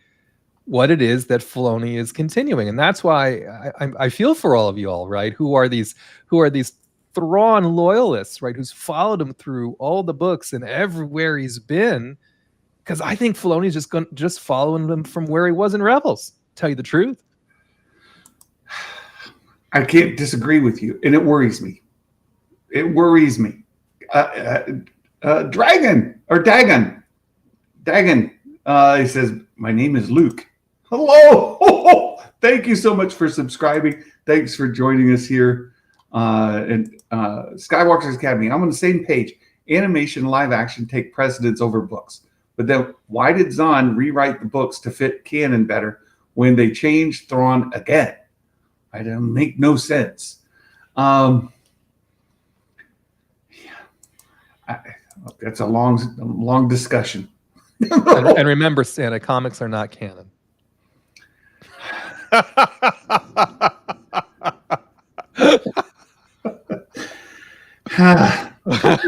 C: what it is that Filoni is continuing. And that's why I feel for all of you all, right? Who are these Thrawn loyalists, right? Who's followed him through all the books and everywhere he's been. Because I think Filoni's just following him from where he was in Rebels. Tell you the truth.
B: I can't disagree with you, and it worries me. It worries me. Dragon or Dagon. He says, "My name is Luke." Hello. Thank you so much for subscribing. Thanks for joining us here. And Skywalker's Academy. I'm on the same page. Animation, live action take precedence over books. But then why did Zahn rewrite the books to fit canon better when they changed Thrawn again? I don't make no sense. That's a long discussion.
C: And remember, Santa, comics are not canon.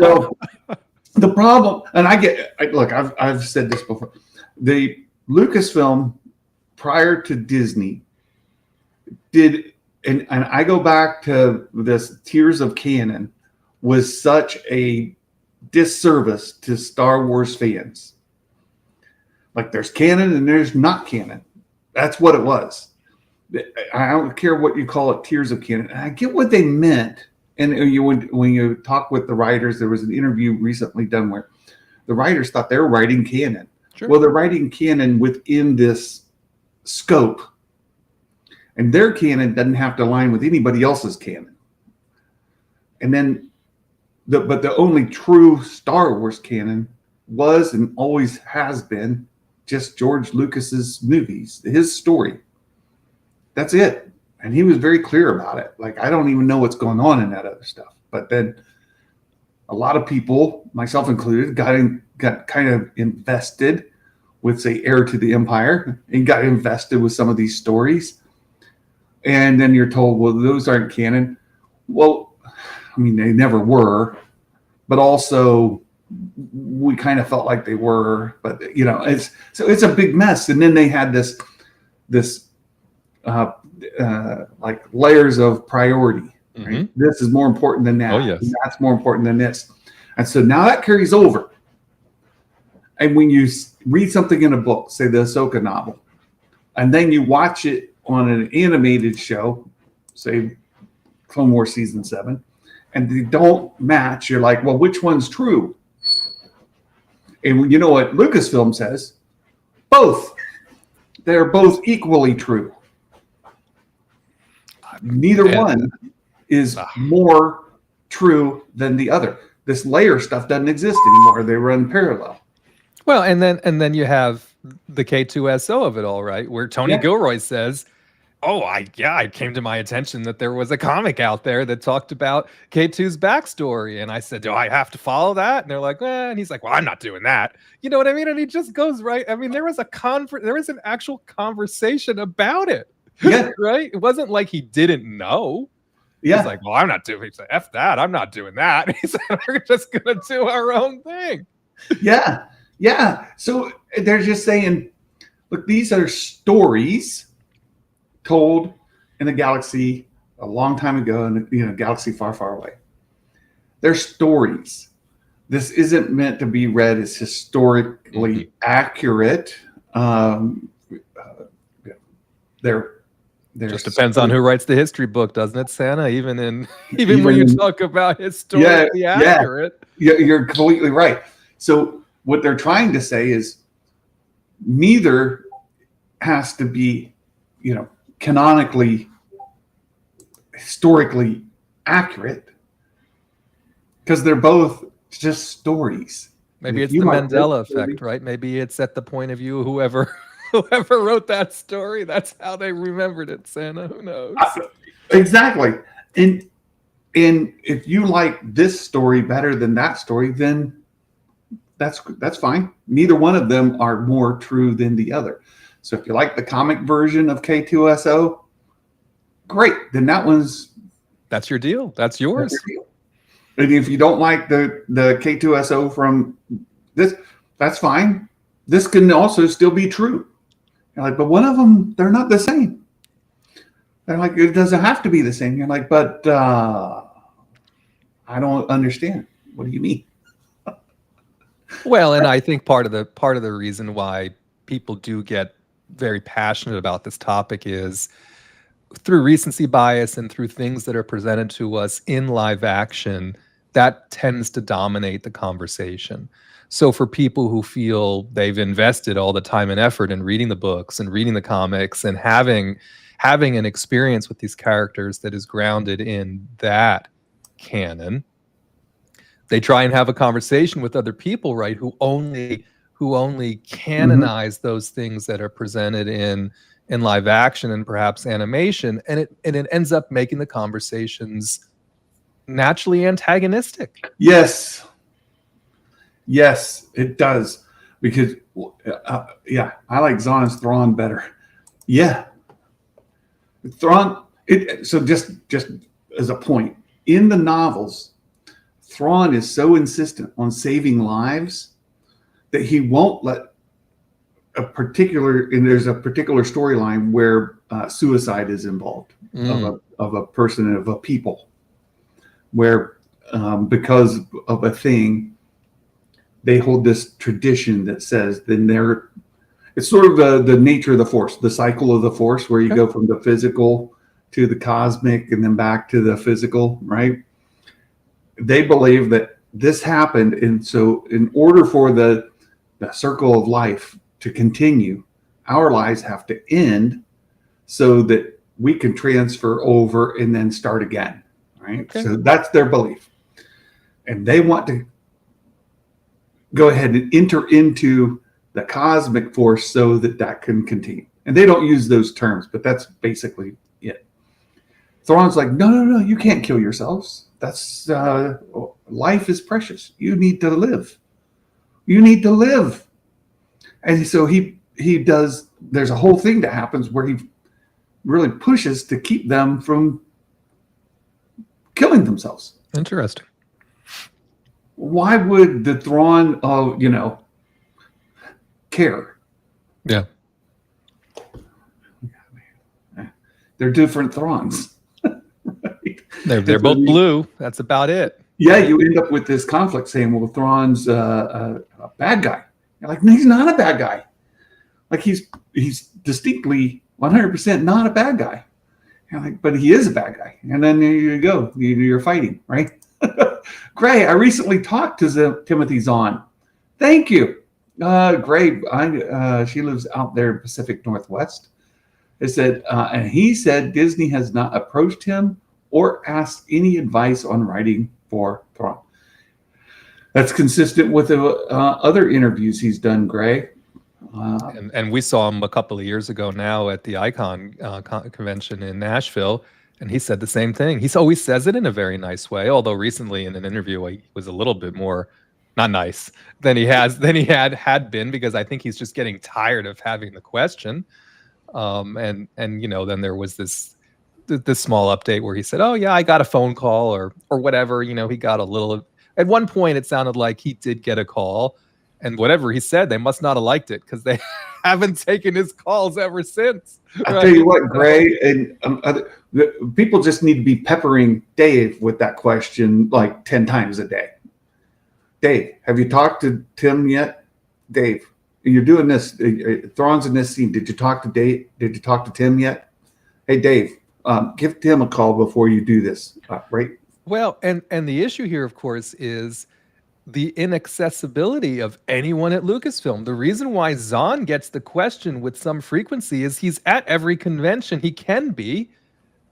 B: Well, the problem, and I've said this before. The Lucasfilm prior to Disney did, and I go back to this Tears of Canon, was such a disservice to Star Wars fans. Like, there's canon and there's not canon. That's what it was. I don't care what you call it, Tears of Canon. And I get what they meant. And when you talk with the writers, there was an interview recently done where the writers thought they were writing canon.
C: Sure.
B: Well, they're writing canon within this scope. And their canon doesn't have to align with anybody else's canon. And then, but the only true Star Wars canon was and always has been just George Lucas's movies, his story. That's it. And he was very clear about it. Like, I don't even know what's going on in that other stuff. But then a lot of people, myself included, got kind of invested with, say, Heir to the Empire, and got invested with some of these stories. And then you're told, well, those aren't canon. Well, I mean, they never were. But also, we kind of felt like they were, but it's a big mess. And then they had this like layers of priority. Right? This is more important than that.
C: Oh, yes.
B: And that's more important than this. And so now that carries over. And when you read something in a book, say the Ahsoka novel, and then you watch it on an animated show, say Clone Wars Season 7, and they don't match, you're like, well, which one's true? And you know what Lucasfilm says? Both. They're both equally true. Neither one is more true than the other. This layer stuff doesn't exist anymore. They run parallel.
C: Well, and then you have the K2SO of it all, right? Where Tony Gilroy says, it came to my attention that there was a comic out there that talked about K2's backstory. And I said, do I have to follow that? And they're like, and he's like, well, I'm not doing that. You know what I mean? And he just goes right. I mean, there was an actual conversation about it.
B: Yeah.
C: Right? It wasn't like he didn't know.
B: Yeah.
C: He's like, well, I'm not doing it. He's like, F that. I'm not doing that. He said, we're just going to do our own thing.
B: Yeah. Yeah. So they're just saying, look, these are stories told in a galaxy a long time ago, in a galaxy far, far away. They're stories. This isn't meant to be read as historically accurate. There
C: just depends on who writes the history book, doesn't it, Santa? Even when you talk about historically accurate.
B: Yeah, you're completely right. So what they're trying to say is neither has to be, canonically, historically accurate, because they're both just stories.
C: Maybe it's the Mandela effect, right? Maybe it's at the point of view of whoever wrote that story. That's how they remembered it, Santa. Who knows?
B: Exactly. And if you like this story better than that story, then that's fine. Neither one of them are more true than the other. So if you like the comic version of K2SO, great. Then
C: that's your deal. That's yours.
B: That's your deal. And if you don't like the K2SO from this, that's fine. This can also still be true. You're like, but one of them, they're not the same. They're like, it doesn't have to be the same. You're like, but I don't understand. What do you mean?
C: Well, and I think part of the reason why people do get very passionate about this topic is through recency bias and through things that are presented to us in live action, that tends to dominate the conversation. So for people who feel they've invested all the time and effort in reading the books and reading the comics and having an experience with these characters that is grounded in that canon, they try and have a conversation with other people, right, who only canonize those things that are presented in live action and perhaps animation, and it ends up making the conversations naturally antagonistic.
B: Yes, it does. Because, I like Zahn's Thrawn better. Yeah. Thrawn, so just as a point, in the novels, Thrawn is so insistent on saving lives that he won't let there's a particular storyline where suicide is involved of a person, of a people, where because of a thing, they hold this tradition that says it's sort of the nature of the Force, the cycle of the Force, where you go from the physical to the cosmic and then back to the physical, right? They believe that this happened, and so in order for the circle of life to continue, our lives have to end so that we can transfer over and then start again, right? Okay. So that's their belief. And they want to go ahead and enter into the cosmic force so that can continue. And they don't use those terms, but that's basically it. Thrawn's like, no, you can't kill yourselves. That's life is precious. You need to live. And so he does, there's a whole thing that happens where he really pushes to keep them from killing themselves.
C: Interesting.
B: why would the Thrawn, care?
C: Yeah.
B: They're different Thrawns. Right?
C: They're both blue. That's about it.
B: Yeah, you end up with this conflict saying, well, Thrawn's a bad guy. You're like, no, he's not a bad guy. Like he's distinctly 100% not a bad guy. You're like, but he is a bad guy. And then there you go. You're fighting, right? Gray, I recently talked to Timothy Zahn. Thank you. Gray, she lives out there in Pacific Northwest. It said, and he said Disney has not approached him or asked any advice on writing for Thrawn. That's consistent with the other interviews he's done, Gray.
C: And we saw him a couple of years ago now at the Icon convention in Nashville, and he said the same thing. He always says it in a very nice way, although recently in an interview he was a little bit more not nice than he had been, because I think he's just getting tired of having the question. And then there was this small update where he said, "Oh yeah, I got a phone call or whatever." He got a little. At one point, it sounded like he did get a call. And whatever he said, they must not have liked it, because they haven't taken his calls ever since. Right?
B: I'll tell you what, Gray, and people just need to be peppering Dave with that question like 10 times a day. Dave, have you talked to Tim yet? Dave, you're doing this. Thrawn's in this scene. Did you talk to Dave? Did you talk to Tim yet? Hey, Dave, give Tim a call before you do this, right?
C: Well, and the issue here, of course, is the inaccessibility of anyone at Lucasfilm. The reason why Zahn gets the question with some frequency is he's at every convention he can be,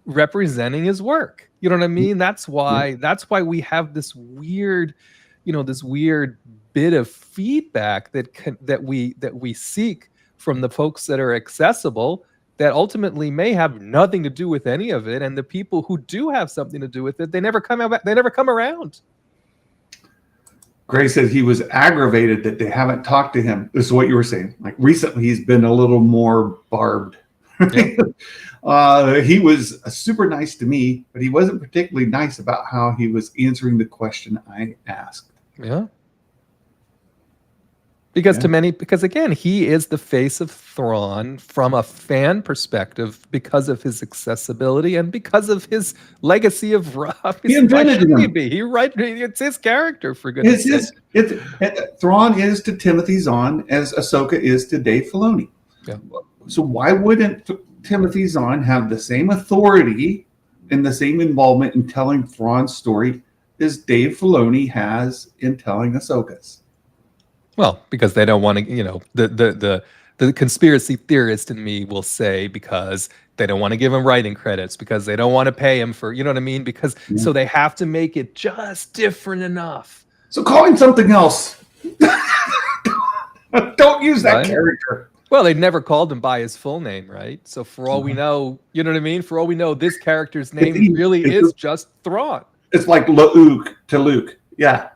C: representing his work. You know what I mean? That's why we have this weird, this weird bit of feedback that we seek from the folks that are accessible, that ultimately may have nothing to do with any of it, and the people who do have something to do with it, they never come around.
B: Gray said he was aggravated that they haven't talked to him. This is what you were saying. Like recently, he's been a little more barbed. Yep. He was super nice to me, but he wasn't particularly nice about how he was answering the question I asked.
C: Yeah. Because again, he is the face of Thrawn from a fan perspective because of his accessibility and because of his legacy of rough.
B: He invented him.
C: It's his character, for goodness sake.
B: Thrawn is to Timothy Zahn as Ahsoka is to Dave Filoni.
C: Yeah.
B: So why wouldn't Timothy Zahn have the same authority and the same involvement in telling Thrawn's story as Dave Filoni has in telling Ahsoka's?
C: Well, because they don't want to, the conspiracy theorist in me will say because they don't want to give him writing credits, because they don't want to pay him for, you know what I mean? Because so they have to make it just different enough.
B: So call him something else. Don't use that character.
C: Well, they never called him by his full name, right? So for all we know, you know what I mean? For all we know, this character's name really is just Thrawn.
B: It's like Luke to Luke. Yeah.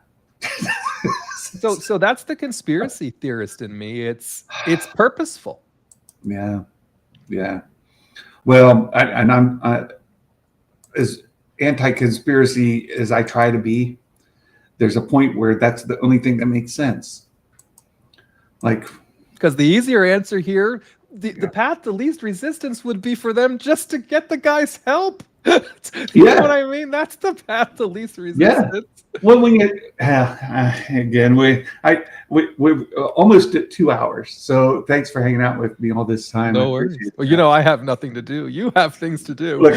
C: So that's the conspiracy theorist in me. It's purposeful.
B: Yeah. Well, I'm as anti-conspiracy as I try to be. There's a point where that's the only thing that makes sense. Like,
C: because the easier answer here, the path to least resistance would be for them just to get the guy's help. You know what I mean? That's the path to least resistance.
B: Yeah. Well, when you again, we're almost at 2 hours. So thanks for hanging out with me all this time.
C: No worries. Well, I have nothing to do. You have things to do.
B: Look,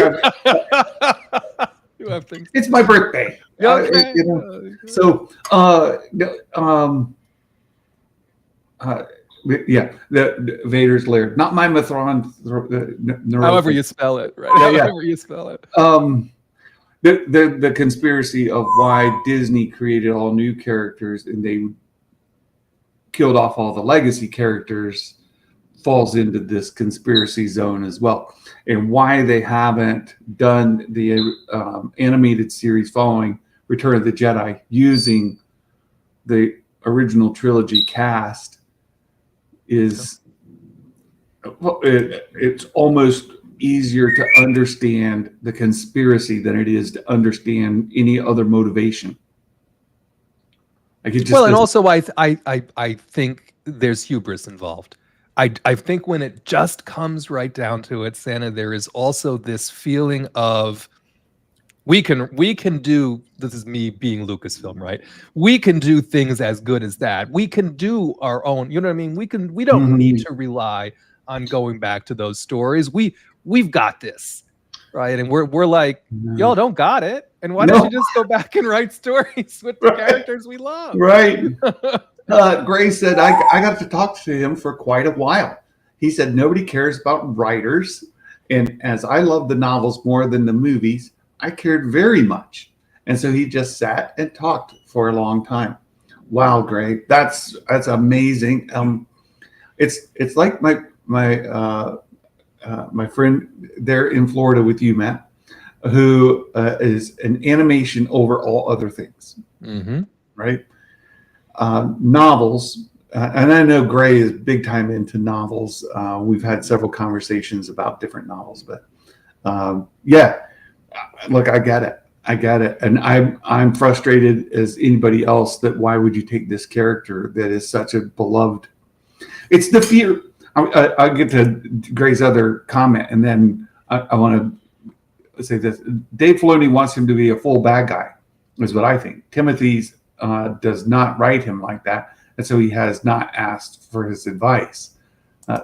C: you have things.
B: It's my birthday.
C: Okay.
B: So, the Vader's lair, not my Mathron.
C: However you spell it, right? However you spell it.
B: The conspiracy of why Disney created all new characters and they killed off all the legacy characters falls into this conspiracy zone as well, and why they haven't done the animated series following Return of the Jedi using the original trilogy cast is it's almost easier to understand the conspiracy than it is to understand any other motivation. Like it just
C: Well, and
B: doesn't-
C: also I think there's hubris involved. I think when it just comes right down to it, Santa, there is also this feeling of we can do, this is me being Lucasfilm, right? We can do things as good as that. We can do our own, you know what I mean? We don't need to rely on going back to those stories. We've got this, right? And we're like, y'all don't got it. And why don't you just go back and write stories with the characters we love?
B: Right. Gray said, I got to talk to him for quite a while. He said, nobody cares about writers. And as I love the novels more than the movies, I cared very much. And so he just sat and talked for a long time. Wow, Gray, that's amazing. It's like my friend there in Florida with you, Matt, who is an animation over all other things, right? Novels, and I know Gray is big time into novels. We've had several conversations about different novels, but yeah, look, I get it. And I'm frustrated as anybody else that why would you take this character that is such a beloved? It's the fear. I'll get to Gray's other comment, and then I want to say this. Dave Filoni wants him to be a full bad guy, is what I think. Timothy's does not write him like that, and so he has not asked for his advice.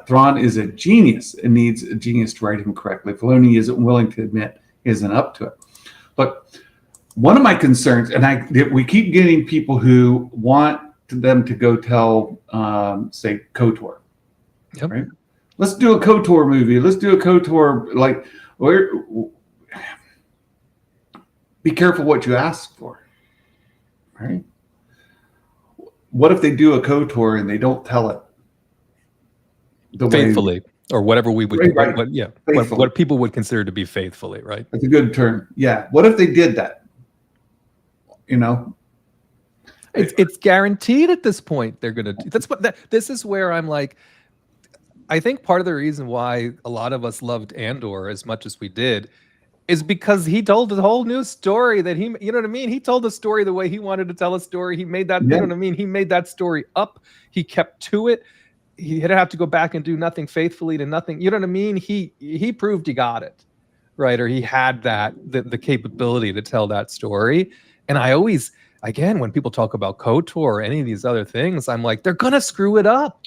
B: Thrawn is a genius and needs a genius to write him correctly. Filoni isn't willing to admit he isn't up to it. But one of my concerns, and we keep getting people who want them to go tell, say, KOTOR.
C: Yep.
B: Right? Let's do a KOTOR movie. Let's do a KOTOR. Like, be careful what you ask for. Right? What if they do a KOTOR and they don't tell it
C: faithfully, or whatever we would,
B: right.
C: what people would consider to be faithfully, right?
B: That's a good term. Yeah. What if they did that? You know,
C: it's guaranteed at this point they're gonna do. This is where I'm like, I think part of the reason why a lot of us loved Andor as much as we did is because he told the whole new story that you know what I mean? He told the story the way he wanted to tell a story. He made that, you know what I mean? He made that story up. He kept to it. He didn't have to go back and do nothing faithfully to nothing. You know what I mean? He proved he got it, right? Or he had the capability to tell that story. And I always, again, when people talk about KOTOR or any of these other things, I'm like, they're gonna screw it up.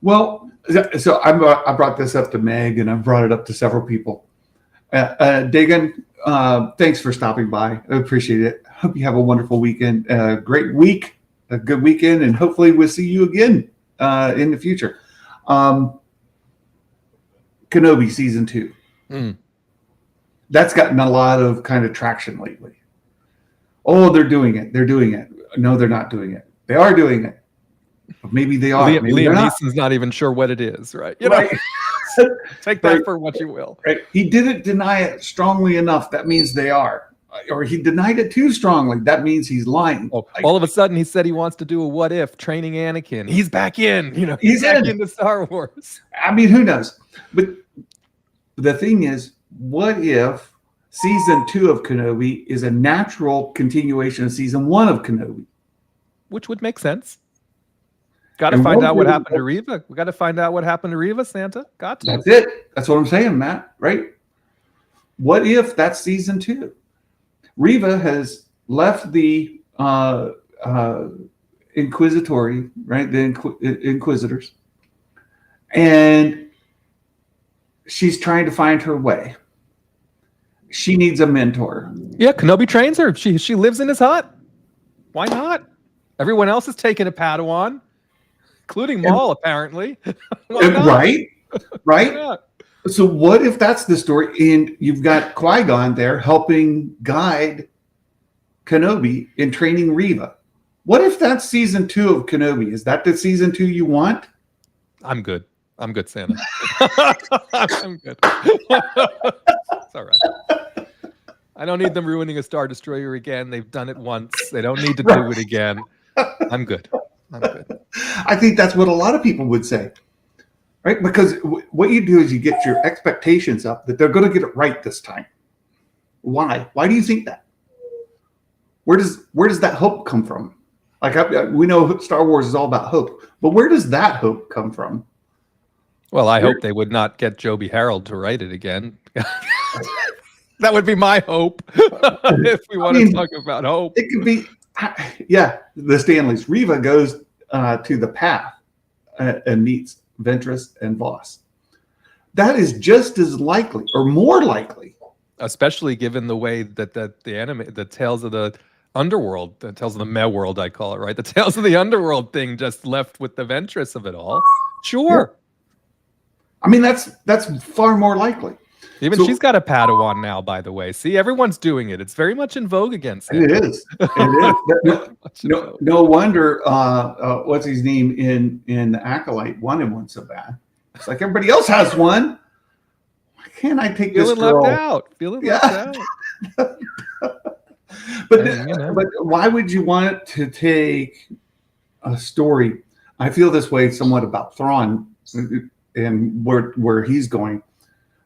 B: Well, so I brought this up to Meg, and I've brought it up to several people. Dagan, thanks for stopping by. I appreciate it. Hope you have a wonderful weekend, great week, a good weekend, and hopefully we'll see you again in the future. Kenobi season 2. That's gotten a lot of kind of traction lately. Oh, they're doing it. They're doing it. No, they're not doing it. They are doing it. Maybe they are. Maybe
C: Liam Neeson's not even sure what it is, right? You know, take that for what you will.
B: Right. He didn't deny it strongly enough. That means they are. Or he denied it too strongly. That means he's lying.
C: Oh, all of a sudden, he said he wants to do a what if training Anakin. He's back in. You know, he's back into Star Wars.
B: I mean, who knows? But the thing is, what if season 2 of Kenobi is a natural continuation of season 1 of Kenobi?
C: Which would make sense. Got to find out what happened to Reva. We got to find out what happened to Reva, Santa. Got to.
B: That's it. That's what I'm saying, Matt. Right? What if that's season 2? Reva has left the Inquisitory, right? The Inquisitors, and she's trying to find her way. She needs a mentor.
C: Yeah, Kenobi trains her. She lives in his hut. Why not? Everyone else is taking a Padawan, including Maul, apparently.
B: Right?
C: Yeah.
B: So what if that's the story, and you've got Qui-Gon there helping guide Kenobi in training Reva? What if that's season 2 of Kenobi? Is that the season 2 you want?
C: I'm good. I'm good, Santa. I'm good. It's all right. I don't need them ruining a Star Destroyer again. They've done it once. They don't need to do it again. I'm good. I'm good.
B: I think that's what a lot of people would say, right? Because what you do is you get your expectations up that they're going to get it right this time. Why? Why do you think that? Where does that hope come from? Like we know Star Wars is all about hope, but where does that hope come from?
C: Well, I hope they would not get Joby Harold to write it again. That would be my hope. If we want to talk about hope,
B: it could be, yeah. The Stanleys. Reva goes to the Path and meets Ventress and Voss. That is just as likely, or more likely,
C: especially given the way that the Tales of the Underworld, the Tales of the Meh World, I call it, right? The Tales of the Underworld thing just left with the Ventress of it all. Sure.
B: Yeah. I mean, that's far more likely.
C: Even she's got a Padawan now, by the way. See, everyone's doing it. It's very much in vogue against him.
B: It is. It is. No wonder what's his name in the Acolyte wanted one so bad. It's like everybody else has one. Why can't I take this girl?
C: Left out. Feeling left out.
B: But why would you want to take a story? I feel this way somewhat about Thrawn and where he's going.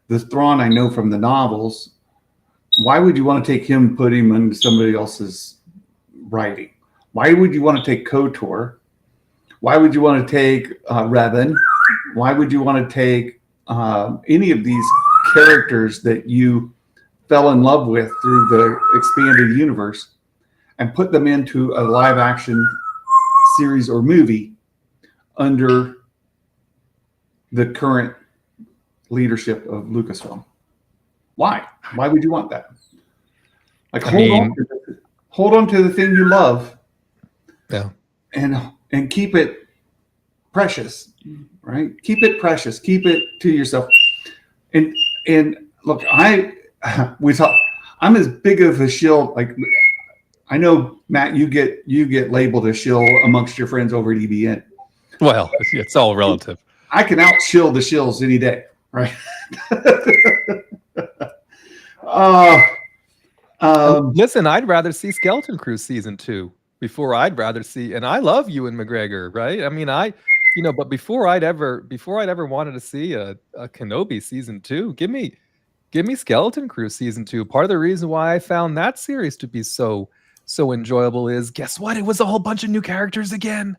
B: The Thrawn I know from the novels. Why would you want to take him, put him in somebody else's writing? Why would you want to take KOTOR? Why would you want to take Revan? Why would you want to take any of these characters that you fell in love with through the expanded universe and put them into a live action series or movie under the current leadership of Lucasfilm? Why would you want that? Like hold on to the thing you love,
C: yeah,
B: and keep it precious, right? Keep it precious, keep it to yourself. And look, I'm as big of a shill. Like I know, Matt, you get labeled a shill amongst your friends over at EBN.
C: Well, it's all relative.
B: I can out-shill the shills any day, right?
C: Listen, I'd rather see Skeleton Crew season 2 before I'd rather see, and I love Ewan McGregor, right? I mean, but before I'd ever wanted to see a Kenobi season 2, give me Skeleton Crew season 2. Part of the reason why I found that series to be so enjoyable is, guess what? It was a whole bunch of new characters again.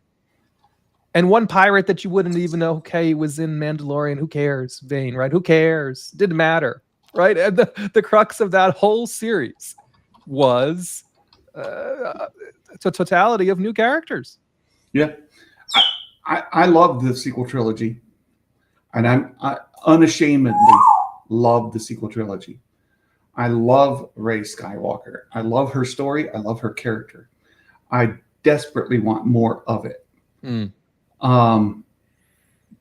C: And one pirate that you wouldn't even know, okay, was in Mandalorian. Who cares? Vane, right? Who cares? Didn't matter, right? And the crux of that whole series was the totality of new characters.
B: Yeah. I love the sequel trilogy. And I unashamedly love the sequel trilogy. I love Rey Skywalker. I love her story. I love her character. I desperately want more of it.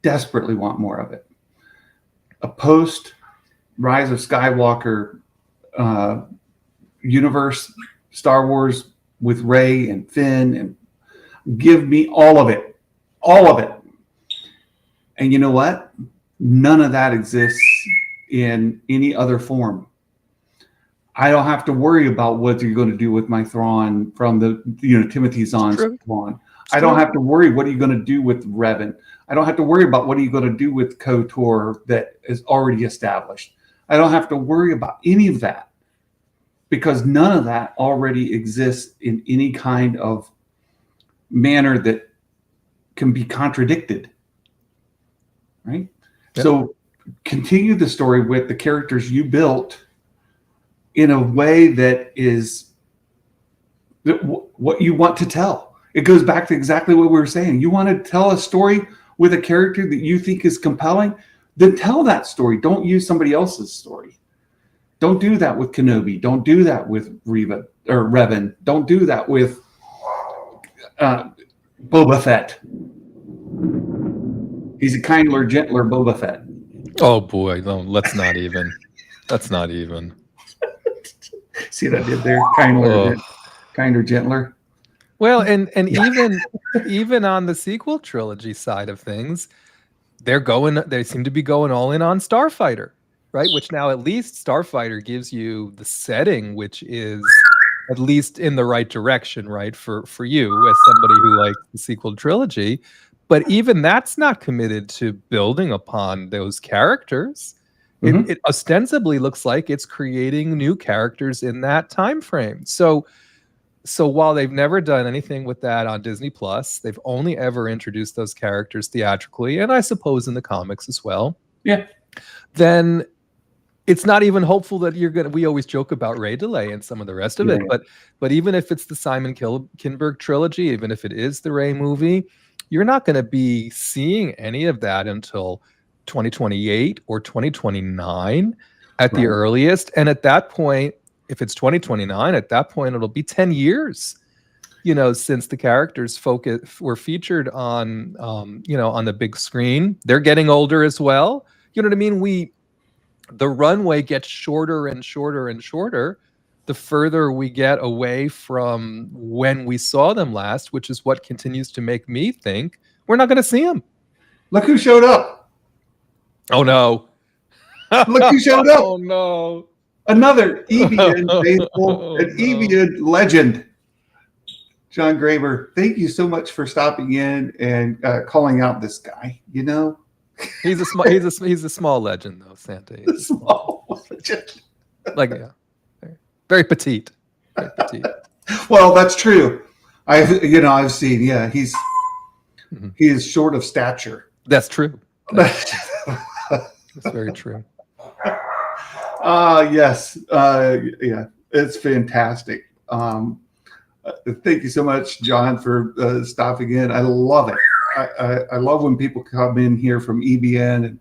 B: Desperately want more of it. A post Rise of Skywalker universe, Star Wars with Rey and Finn, and give me all of it. And you know what? None of that exists in any other form. I don't have to worry about what you're going to do with my Thrawn from the Timothy Zahn's Thrawn. I don't have to worry what are you going to do with Revan. I don't have to worry about what are you going to do with KOTOR that is already established. I don't have to worry about any of that because none of that already exists in any kind of manner that can be contradicted. Right? Yep. So continue the story with the characters you built in a way that is what you want to tell. It goes back to exactly what we were saying. You want to tell a story with a character that you think is compelling, then tell that story. Don't use somebody else's story. Don't do that with Kenobi. Don't do that with Reva or Revan. Don't do that with Boba Fett. He's a kinder, gentler Boba Fett.
C: Oh boy, no, let's not even. Let's not even.
B: See what I did there? Kinder, gentler.
C: Well, and even on the sequel trilogy side of things, they seem to be going all in on Starfighter, right? Which now at least Starfighter gives you the setting, which is at least in the right direction, right? For you as somebody who likes the sequel trilogy. But even that's not committed to building upon those characters. Mm-hmm. It ostensibly looks like it's creating new characters in that time frame. So So while they've never done anything with that on Disney Plus, they've only ever introduced those characters theatrically, and I suppose in the comics as well.
B: Yeah.
C: Then it's not even hopeful that you're gonna. We always joke about Ray delay and some of the rest of it, but even if it's the Simon Kinberg trilogy, even if it is the Ray movie, you're not going to be seeing any of that until 2028 or 2029 at the earliest. And at that point, if it's 2029, at that point it'll be 10 years, since the characters were featured on, on the big screen. They're getting older as well. You know what I mean? The runway gets shorter and shorter and shorter the further we get away from when we saw them last, which is what continues to make me think we're not going to see them.
B: Look who showed up.
C: Oh, no.
B: Look who showed up.
C: Oh, no.
B: Another Evian faithful, an Evian legend. John Graber, thank you so much for stopping in and calling out this guy.
C: He's a small legend, though, Santa. He's
B: a small legend.
C: Very petite. Very petite.
B: Well, that's true. I've seen. Yeah, he is short of stature.
C: That's true. That's very true.
B: Yes. Yeah, it's fantastic. Thank you so much, John, for stopping in. I love it. I love when people come in here from EBN and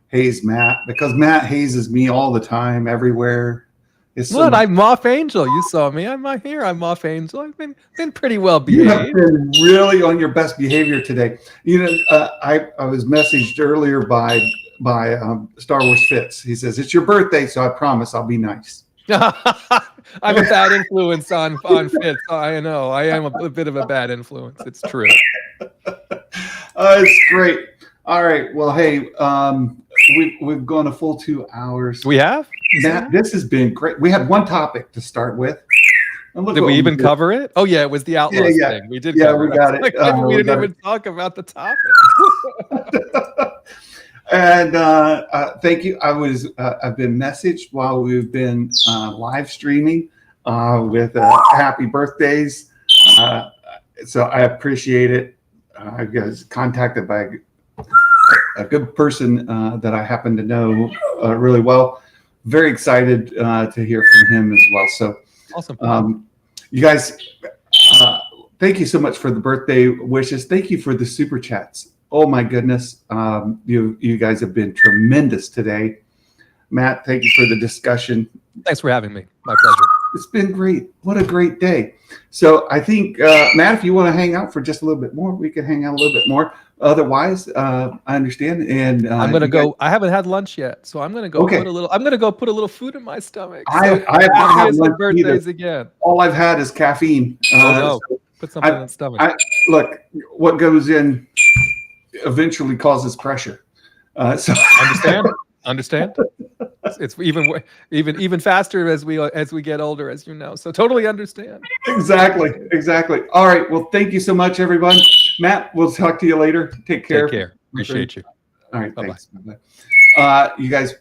B: haze Matt, because Matt hazes me all the time, everywhere.
C: Look, I'm Moth Angel. You saw me. I'm here. I'm Moth Angel. I've been pretty well behaved.
B: You have been really on your best behavior today. I was messaged earlier by Star Wars Fitz. He says, it's your birthday, so I promise I'll be nice.
C: I'm a bad influence on Fitz. I know. I am a bit of a bad influence. It's true.
B: It's great. All right. Well, hey, we've gone a full 2 hours.
C: We have?
B: Matt, this has been great. We had one topic to start with.
C: Did we even cover it? Oh, yeah. It was the Outlaws thing. We did cover it.
B: We got it.
C: We didn't even talk about the topic.
B: And thank you. I've been messaged while we've been live streaming with happy birthdays. So I appreciate it. I was contacted by a good person that I happen to know really well. Very excited to hear from him as well. So
C: awesome.
B: You guys, thank you so much for the birthday wishes. Thank you for the super chats. Oh my goodness. You guys have been tremendous today. Matt, thank you for the discussion.
C: Thanks for having me. My pleasure.
B: It's been great. What a great day. So I think, Matt, if you want to hang out for just a little bit more, we can hang out a little bit more. Otherwise, I understand. And
C: I'm going to go. I haven't had lunch yet, so I'm going to go put a little. I'm going to go put a little food in my stomach.
B: I have not had lunch
C: birthdays again.
B: All I've had is caffeine.
C: So put something in the stomach.
B: Look, what goes in eventually causes pressure. So
C: understand. It's even faster as we get older, as you know. So totally understand.
B: Exactly. All right. Well, thank you so much, everyone. Matt, we'll talk to you later. Take care.
C: Appreciate you.
B: All right.
C: Bye-bye.
B: Thanks. You guys,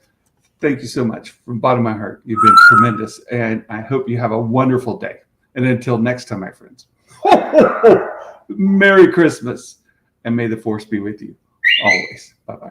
B: thank you so much from the bottom of my heart. You've been tremendous, and I hope you have a wonderful day. And until next time, my friends, Merry Christmas, and may the force be with you always. Bye-bye.